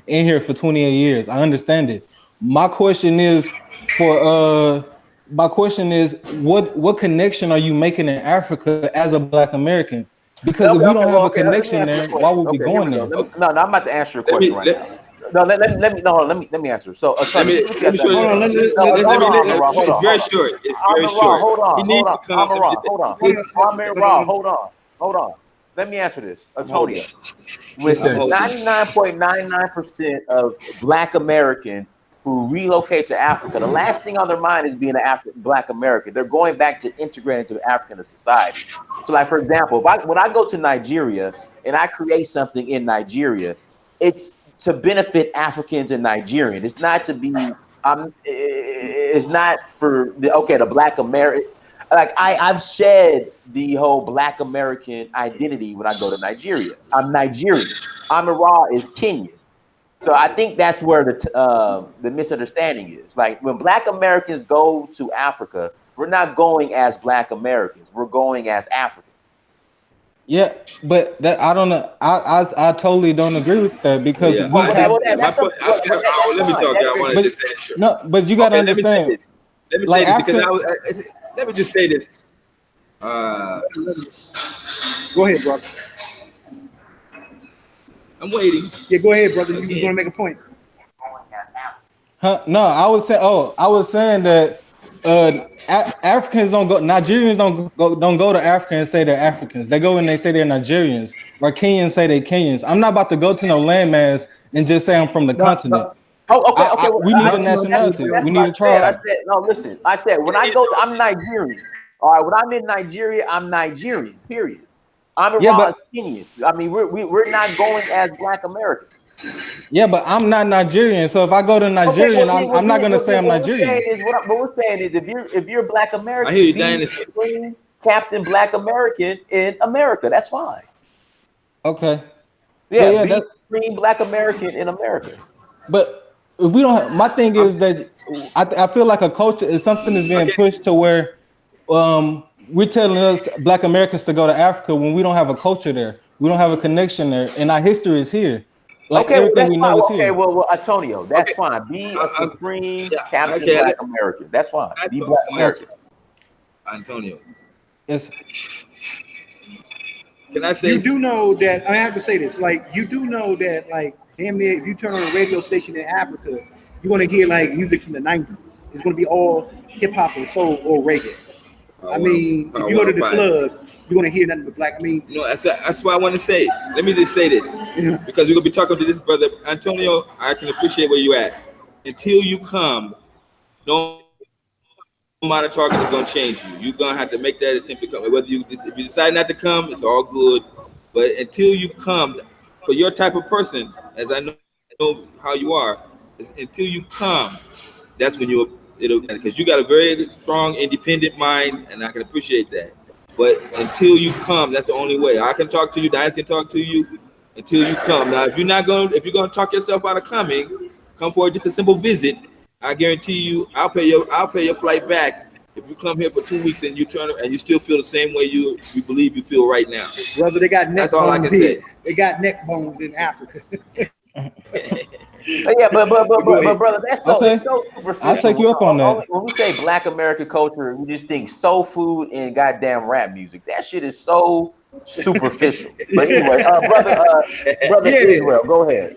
in here for 28 years. I understand it. My question is for what connection are you making in Africa as a Black American? Because if Okay, we okay, don't well, have a okay. Let me connection answer your there, why question. would we Okay, here going we go. there? No, no, I'm about to answer your Let question me right let, now. No, let me no, let me answer. So, let Tony, me let me let me answer show that you. Hold on, question. let, No, let, let, Let let hold me on, let, Amir let, Raw, It's hold very on. short. It's very Amir Raw, short. hold He on, needs hold on. to come. Amir Raw, hold on. hold on, Amir hold on, Raw, hold on. hold on. Let me answer this. I'm holding. Antonio, Yes, with I'm sir. holding. 99.99% of Black Americans who relocate to Africa, the last thing on their mind is being an Black American. They're going back to integrate into African society. So, like for example, when I go to Nigeria and I create something in Nigeria, it's to benefit Africans and Nigerians. It's not to be. It's not for the Black American. Like I've shed the whole Black American identity when I go to Nigeria. I'm Nigerian. Amara is Kenyan. So I think that's where the misunderstanding is. Like when Black Americans go to Africa, we're not going as Black Americans. We're going as Africans. Yeah, but that I don't know. I totally don't agree with that because Yeah. Well, we have. My that's point. something. That's Let me fine. talk. I want to But just say this. Short. you got to Okay. Let me say understand. this. Let me say Like this because African, let me just say this. Uh, Go ahead, brother. I'm waiting Yeah, go ahead, brother. You was again. gonna make a point. huh? No, I was saying. Oh, I was saying that Africans don't go. Nigerians don't go to Africa and say they're Africans. They go and they say they're Nigerians, or Kenyans say they're Kenyans. I'm not about to go to no landmass and just say I'm from the That, continent. that, Oh, okay, okay. Well, We need a that's not true, nationality. that's We bro. what need I a said. I tribe. said no. Listen, I said when I go, I'm Nigerian. All right, when I'm in Nigeria, I'm Nigerian. Period. Yeah, Amara is but Kenyan. I mean, we're not going as Black Americans. I'm not Nigerian. So if I go to Okay, Nigerian, I'm not gonna say I'm what we're saying Nigerian. is what we're saying is if you're Black I hear American, you, be Diane. Supreme Captain Black American in America. That's fine. Okay, but Yeah, yeah, be that's Supreme Black American in America. but if we don't have, my thing I'm is that I feel like a culture is something is being okay. pushed to where we're telling us Black Americans to go to Africa when we don't have a culture there. We don't have a connection there, and our history is here. Like Okay, well everything that's we fine. know is Okay, here. well Antonio, that's Okay. fine. Be a I'm, Supreme yeah. Captain Okay. Black American. That's fine. My Be Black point, American. Antonio. Yes. Can I say? You do know that I have to say this. Like you do know that like damn near if you turn on a radio station in Africa, you're gonna hear like music from the '90s. It's gonna be all hip hop and soul or reggae. I mean, if I you go want to to the find. club, you're gonna hear nothing but black. I mean, That's what I want to say. Let me just say this because we're gonna be talking to this brother Antonio. I can appreciate where you at. Until you come, no amount of talking is gonna change you. You're gonna have to make that attempt to come. Whether if you decide not to come, it's all good. But until you come, for your type of person, as I know how you are, until you come, that's when it'll because you got a very strong independent mind, and I can appreciate that. But until you come, that's the only way. I can talk to you, Diane can talk to you until you come. Now, if you're gonna talk yourself out of coming, come for just a simple visit. I guarantee you, I'll pay your flight back if you come here for 2 weeks and you turn and you still feel the same way you believe you feel right now. brother, they got neck That's all I bones can say. here. They got neck bones in Africa. Yeah, Go but ahead. brother, that's so Okay, it's so I'll superficial. take you up on that. When we say Black American culture, we just think soul food and goddamn rap music. That shit is so superficial. But anyway, brother Yeah, Israel, go ahead.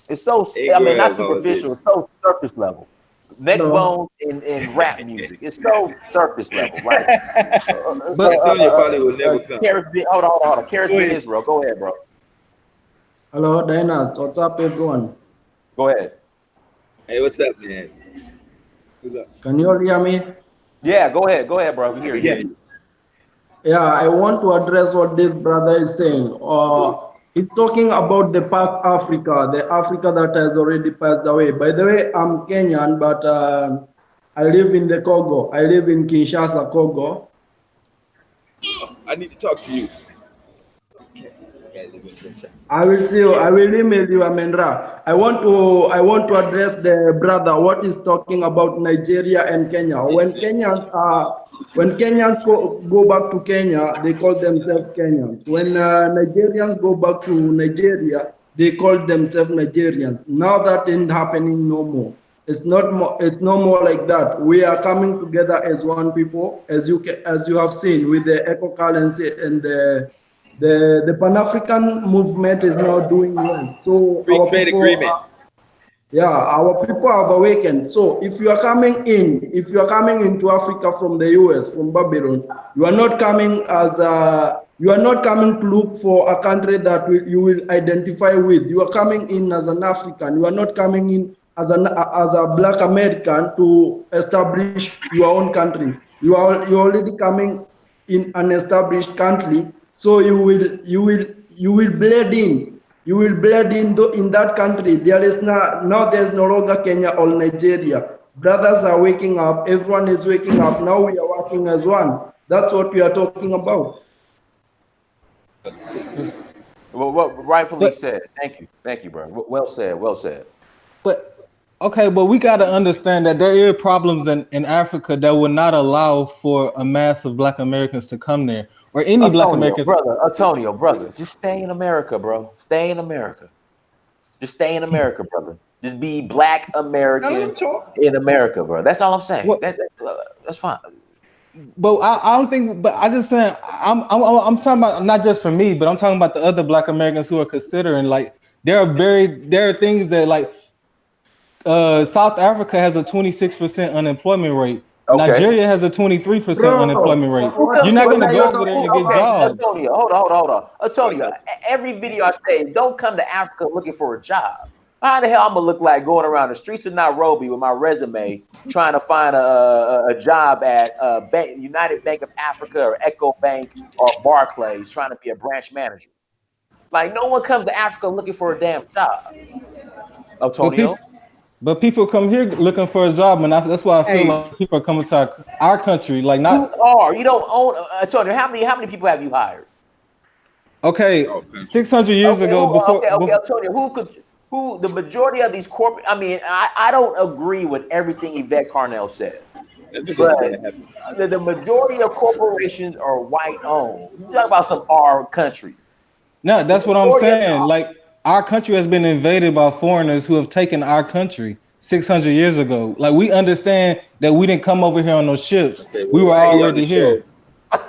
It's so Hey I mean not girls, always it. superficial. It's so surface level. Neck Hello. bones in rap music. It's so surface level. Like But Antonio probably will never come. Hold on. Karis go Ben ahead. Israel, go ahead, bro. Hello, Dinas. What's up, everyone? Go ahead. Hey, what's up, man? What's up? Can you all hear me? Yeah, go ahead, bro. We I hear can you. hear Yeah, you. Yeah, I want to address what this brother is saying. He's talking about the past Africa, the Africa that has already passed away. By the way, I'm Kenyan, but I live in the Congo. I live in Kinshasa, Congo. I need to talk to you. I will see you. I will email you, Amendra. I want to address the brother what is talking about Nigeria and Kenya. When Kenyans are When Kenyans go back to Kenya, they call themselves Kenyans. When Nigerians go back to Nigeria, they call themselves Nigerians. Now that ain't happening no more. It's not more. It's no more like that. We are coming together as one people, as you have seen with the eco currency and the Pan African movement is now doing well. So Free our trade people agreement. yeah, our people have awakened. So if you are coming into Africa from the US, from Babylon, you are not coming to look for a country that you will identify with. You are coming in as an African. You are not coming in as a Black American to establish your own country. You're already coming in an established country, so you will blend in. You will blend in that country. There's no longer Kenya or Nigeria. Brothers are waking up. Everyone is waking up. Now we are working as one. That's what we are talking about. Well, rightfully But said. Thank you, bro. Well said. Well said. but okay, but we got to understand that there are problems in Africa that would not allow for a mass of Black Americans to come there or any Black Americans. Antonio, brother, just stay in America, bro. Stay in America. Just stay in America, brother. Just be Black American in America, bro. That's all I'm saying. What? That's fine. But I don't think. But I just saying I'm talking about not just for me, but I'm talking about the other Black Americans who are considering like there are things that like South Africa has a 26% unemployment rate. Okay. Nigeria has a 23% unemployment rate. You're not gonna go over there and get jobs. Antonio, hold on. Antonio, every video I say, don't come to Africa looking for a job. How the hell I'm gonna look like going around the streets of Nairobi with my resume trying to find a job at United Bank of Africa or Echo Bank or Barclays trying to be a branch manager? Like no one comes to Africa looking for a damn job. Antonio. But people come here looking for a job, and that's why I feel like people are coming to our country. Like not who are you don't own Antonio? How many people have you hired? Okay, 600 years ago. Before Antonio, who the majority of these corporate? I mean, I don't agree with everything Yvette Carnell says, but the majority of corporations are white owned. You talk about some our country. No, that's what I'm saying. Like our country has been invaded by foreigners who have taken our country 600 years ago. Like we understand that we didn't come over here on those ships. We were already here.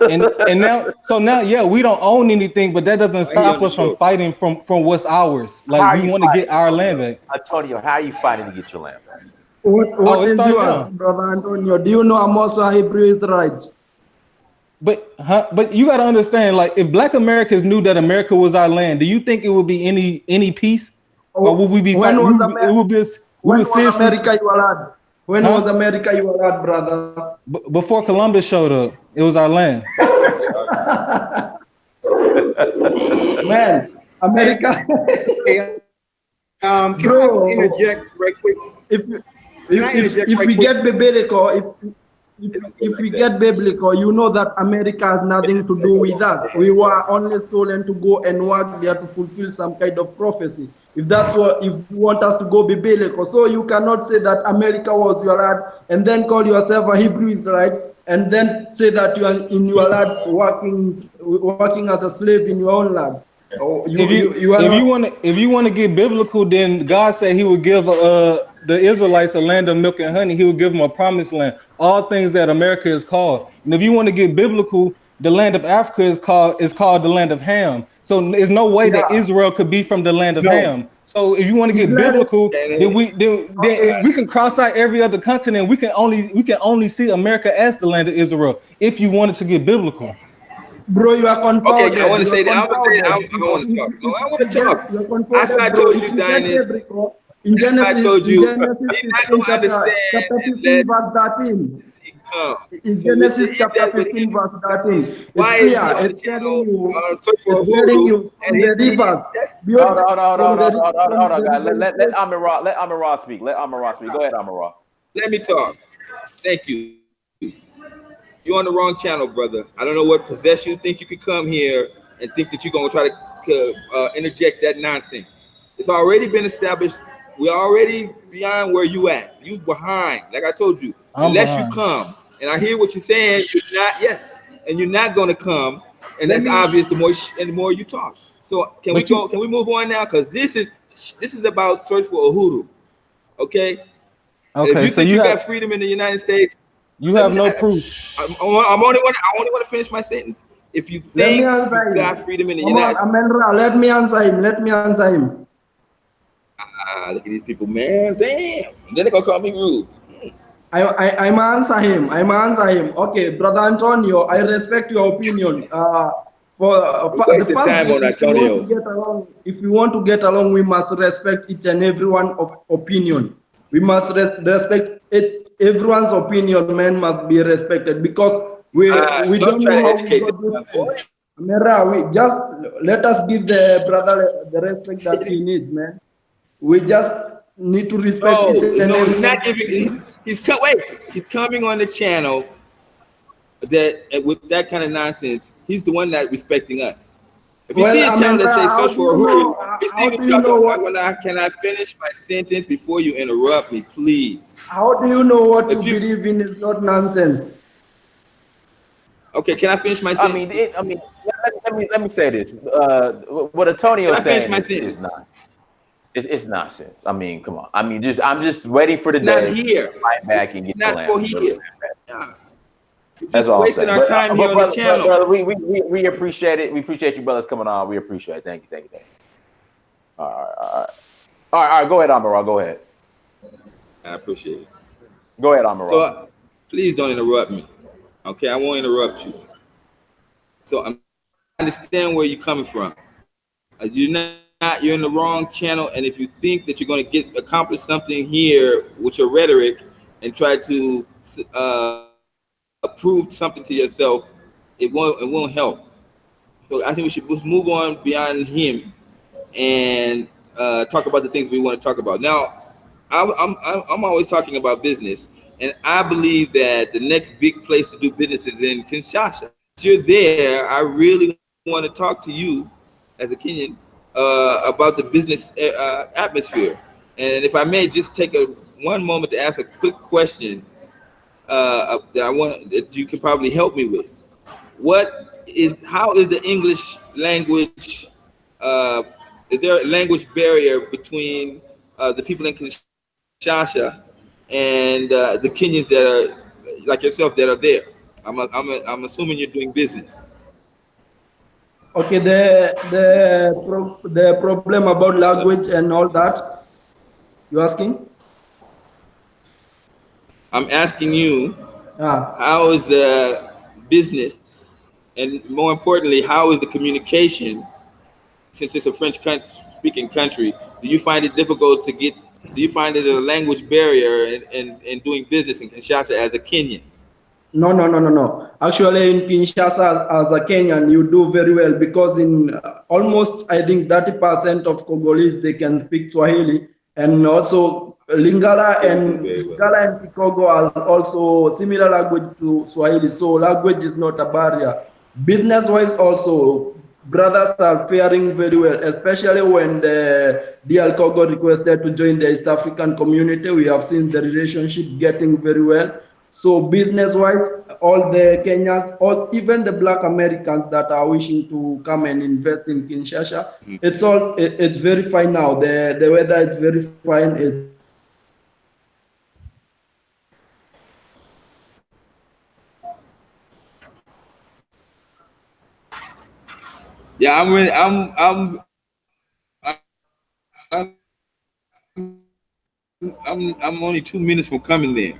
And now, yeah, we don't own anything, but that doesn't stop us from fighting from what's ours. Like we want to get our land back. Antonio, how are you fighting to get your land back? What is yours, brother Antonio? Do you know I'm also a Hebrew Israelite? But you got to understand, like if Black Americans knew that America was our land, do you think it would be any peace, or would we be fighting? When was America you allowed? When was America you allowed, brother? Before Columbus showed up, it was our land. Man, America. Can I interject right quick? If we get biblical, if we get biblical, you know that America has nothing to do with us. We were only stolen to go and work there to fulfill some kind of prophecy. If you want us to go biblical, so you cannot say that America was your land and then call yourself a Hebrew Israelite and then say that you are in your land working as a slave in your own land. If you want to get biblical, then God said He would give the Israelites a land of milk and honey. He would give them a promised land. All things that America is called. And if you want to get biblical, the land of Africa is called the land of Ham. So there's no way that Israel could be from the land of Ham. So if you want to get biblical, then we can cross out every other continent. We can only see America as the land of Israel. If you wanted to get biblical. Bro, you are confounded. Okay, I want to say that. I want to talk. No, I want to talk. That's why I told you, Dinus. In Genesis, in Genesis chapter 15, verse 13, it's telling you the rivers. Hold on, guys. Let Amir speak. Let Amir speak. Go ahead, Amir. Let me talk. Thank you. You're on the wrong channel, brother. I don't know what possessed you think you could come here and think that you're going to try to interject that nonsense. It's already been established. We're already beyond where you at. You behind. Like I told you, unless you come And I hear what you're saying. You're not, yes, and you're not going to come, and Let that's me obvious. The more you talk. So can we But you go? Can we move on now? Because this is about search for Uhuru. Okay. And if okay? you So think you got freedom in the United States, you let me have say, no proof. I only want to finish my sentence. If you let me think you answer got him. freedom in the Come on, United States, Amenra, let me answer him. Let me answer him. look at these people, man. Damn. Then they're gonna call me rude. I'm answer him. I'm answer him. Okay, brother Antonio, I respect your opinion. We're The wasting first time thing, on Antonio. if we want to get along, we must respect each and everyone of opinion. We must respect it. Everyone's opinion, man, must be respected because we Don't don't try know to how we educate this got this young place. boy. Mera, we just let us give the brother the respect that he needs, man. We just need to respect each No, and no, he's everyone's not giving. opinion. Wait. He's coming on the channel that with that kind of nonsense. He's the one not respecting us. If you Well, see a channel that Amendra, says how search do for you Uhuru, know? you see How me do you talking. know what? Can I finish my sentence before you interrupt me, please? How do you know what you If you believe in is not nonsense? okay, can I finish my sentence? Let me say this. What Antonio Can is I finish saying my is sentence? not. It's nonsense. I mean, come on. I mean, I'm just waiting for the It's not day here. to fight back and It's get the not for land. here. Yeah. We're That's just all I'm wasting saying. our time here But on the channel. brother, we appreciate it. We appreciate you brothers coming on. We appreciate it. Thank you. All right, all right. Go ahead, Amaral. Go ahead. I appreciate it. Go ahead, Amaral. So please don't interrupt me. Okay, I won't interrupt you. So I understand where you're coming from. You're in the wrong channel, and if you think that you're going to accomplish something here with your rhetoric and try to prove something to yourself, it won't help. So I think we should just move on beyond him and talk about the things we want to talk about. Now, I'm always talking about business, and I believe that the next big place to do business is in Kinshasa. If you're there, I really want to talk to you as a Kenyan about the business atmosphere. And if I may just take one moment to ask a quick question that you can probably help me with. How is the English language? Uh, is there a language barrier between the people in Kinshasa and the Kenyans that are like yourself that are there? I'm assuming you're doing business. Okay, the problem about language and all that. You asking? I'm asking you, Ah. how is the business, and more importantly, how is the communication? Since it's a French speaking country, do you find it difficult to get? Do you find it a language barrier in doing business in Kinshasa as a Kenyan? No, no, no, no, no. Actually, in Kinshasa, as a Kenyan, you do very well because in almost, I think, 30% of Congolese, they can speak Swahili. And also, You do very well. Lingala and Kikogo are also similar language to Swahili. So language is not a barrier. Business-wise also, brothers are faring very well, especially when the DL Congo requested to join the East African community. We have seen the relationship getting very well. So business-wise, all the Kenyans, even the Black Americans that are wishing to come and invest in Kinshasa, it's very fine now. The weather is very fine. Yeah, I'm really, I'm only 2 minutes from coming there,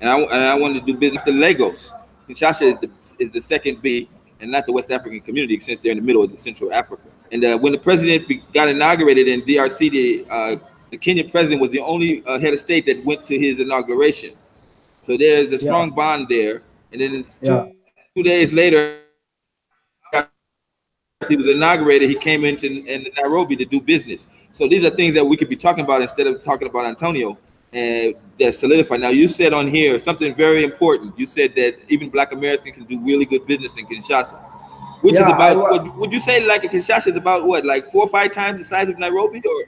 and I wanted to do business to Lagos. Kinshasa is the second big, and not the West African community, since they're in the middle of the Central Africa. And when the president got inaugurated in DRC, the Kenyan president was the only head of state that went to his inauguration. So there's a Yeah, strong bond there. And then yeah. 2 days later, he was inaugurated, he came in Nairobi to do business. So these are things that we could be talking about instead of talking about Antonio, and that solidify. Now, you said on here something very important. You said that even Black Americans can do really good business in Kinshasa, which is Yeah, about, what would you say, like Kinshasa is about what, like 4 or 5 times the size of Nairobi, or?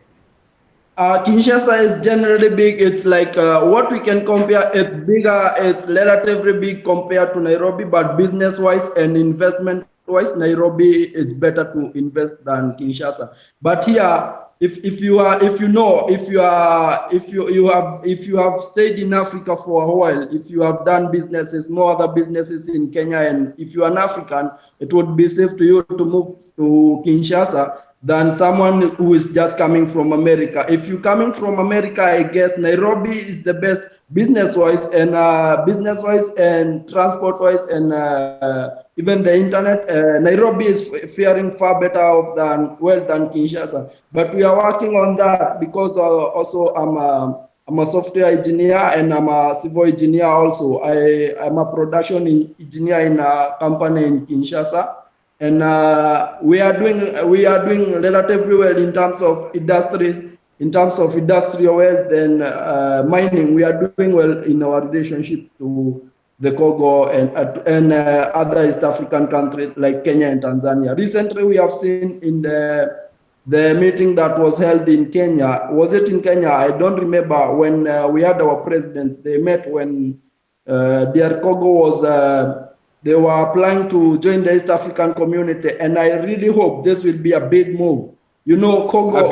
Kinshasa is generally big. It's like what we can compare. It's bigger. It's relatively big compared to Nairobi, but business-wise and investment-wise, Nairobi is better to invest than Kinshasa. But here, if you have stayed in Africa for a while, if you have done businesses, more other businesses in Kenya, and if you are an African, it would be safe to you to move to Kinshasa than someone who is just coming from America. If you're coming from America, I guess Nairobi is the best business-wise and transport-wise and even the internet. Nairobi is faring far better off than Kinshasa. But we are working on that because also I'm a software engineer and I'm a civil engineer also. I'm a production engineer in a company in Kinshasa. And we are doing relatively well in terms of industries, in terms of industrial wealth and mining. We are doing well in our relationship to the Congo and other East African countries like Kenya and Tanzania. Recently, we have seen in the meeting that was held in Kenya. Was it in Kenya? I don't remember. When we had our presidents, they met when their Congo was. They were applying to join the East African community, and I really hope this will be a big move. You know, Congo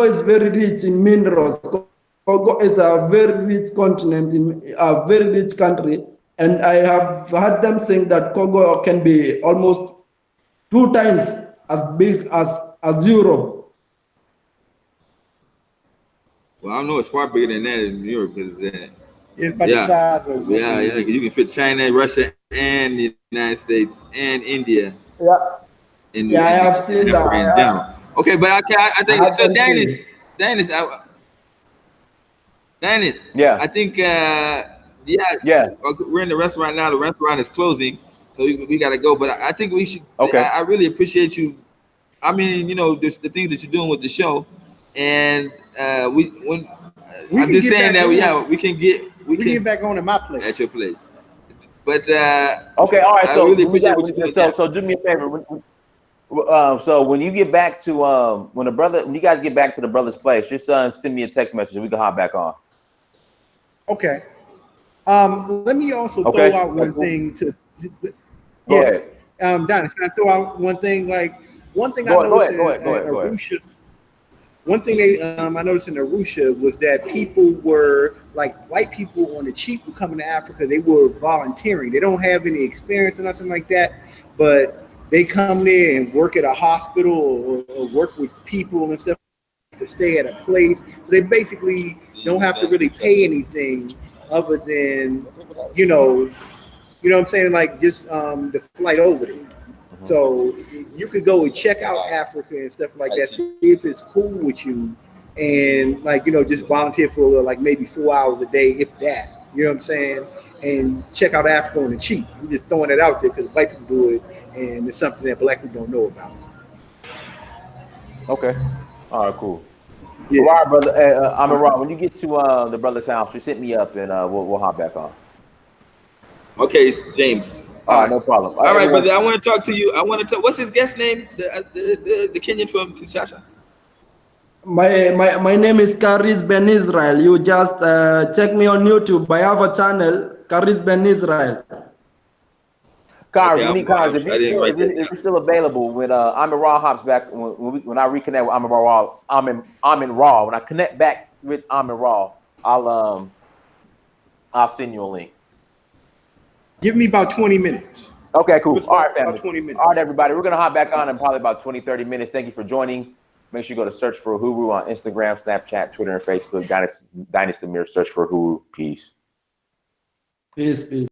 is very rich in minerals. Congo is a very rich continent, in a very rich country, and I have heard them saying that Congo can be almost 2 times as big as Europe. Well, I don't know. It's far bigger than that in Europe because It's by the size of you can fit China, Russia, and the United States and India. Yeah, I have seen that. In general. Okay, but I think so. Dennis, Yeah. I think Yeah. we're in the restaurant now. The restaurant is closing, so we got to go. But I think we should. Okay. I really appreciate you. I mean, you know, the things that you're doing with the show, and I'm just saying that we can get back on at my place. At your place. But okay, all right. So I really appreciate what you're doing. So do me a favor. So when you get back to when you guys get back to the brother's place, just send me a text message and we can hop back on. Okay. Let me also throw out one thing to. Go ahead. Dennis, can I throw out one thing? Like one thing I noticed in Arusha. One thing I noticed in Arusha was that people were like white people on the cheap were coming to Africa. They were volunteering. They don't have any experience or nothing like that, but they come there and work at a hospital or work with people and stuff to stay at a place. So they basically don't have to really pay anything other than, you know what I'm saying? Like just the flight over there. So you could go and check out Africa and stuff like that, see if it's cool with you, and like, you know, just volunteer for like maybe 4 hours a day, if that, you know what I'm saying? And check out Africa on the cheap. I'm just throwing it out there because white people do it, and it's something that black people don't know about. Okay. All right, cool. Yeah. All right, brother. I'm Rahh. When you get to the brother's house, just hit me up and we'll hop back on. Okay, James. All right, no problem. All right, brother. I want to talk to you. I want to talk. What's his guest name? The Kenyan from Kinshasa. My name is Karis Ben Israel. You just check me on YouTube. I have a channel, Karis Ben Israel. Cars, we need cars. If it's still available, when I'm in Rahh hops back, when I reconnect with I'm in Rahh. When I connect back with I'm in Rahh, I'll send you a link. Give me about 20 minutes. Okay, cool. All right, family. About 20 minutes. All right, everybody. We're going to hop back on in probably about 20, 30 minutes. Thank you for joining. Make sure you go to search for Huru on Instagram, Snapchat, Twitter, and Facebook. Dynasty Mirror, search for Huru. Peace. Peace.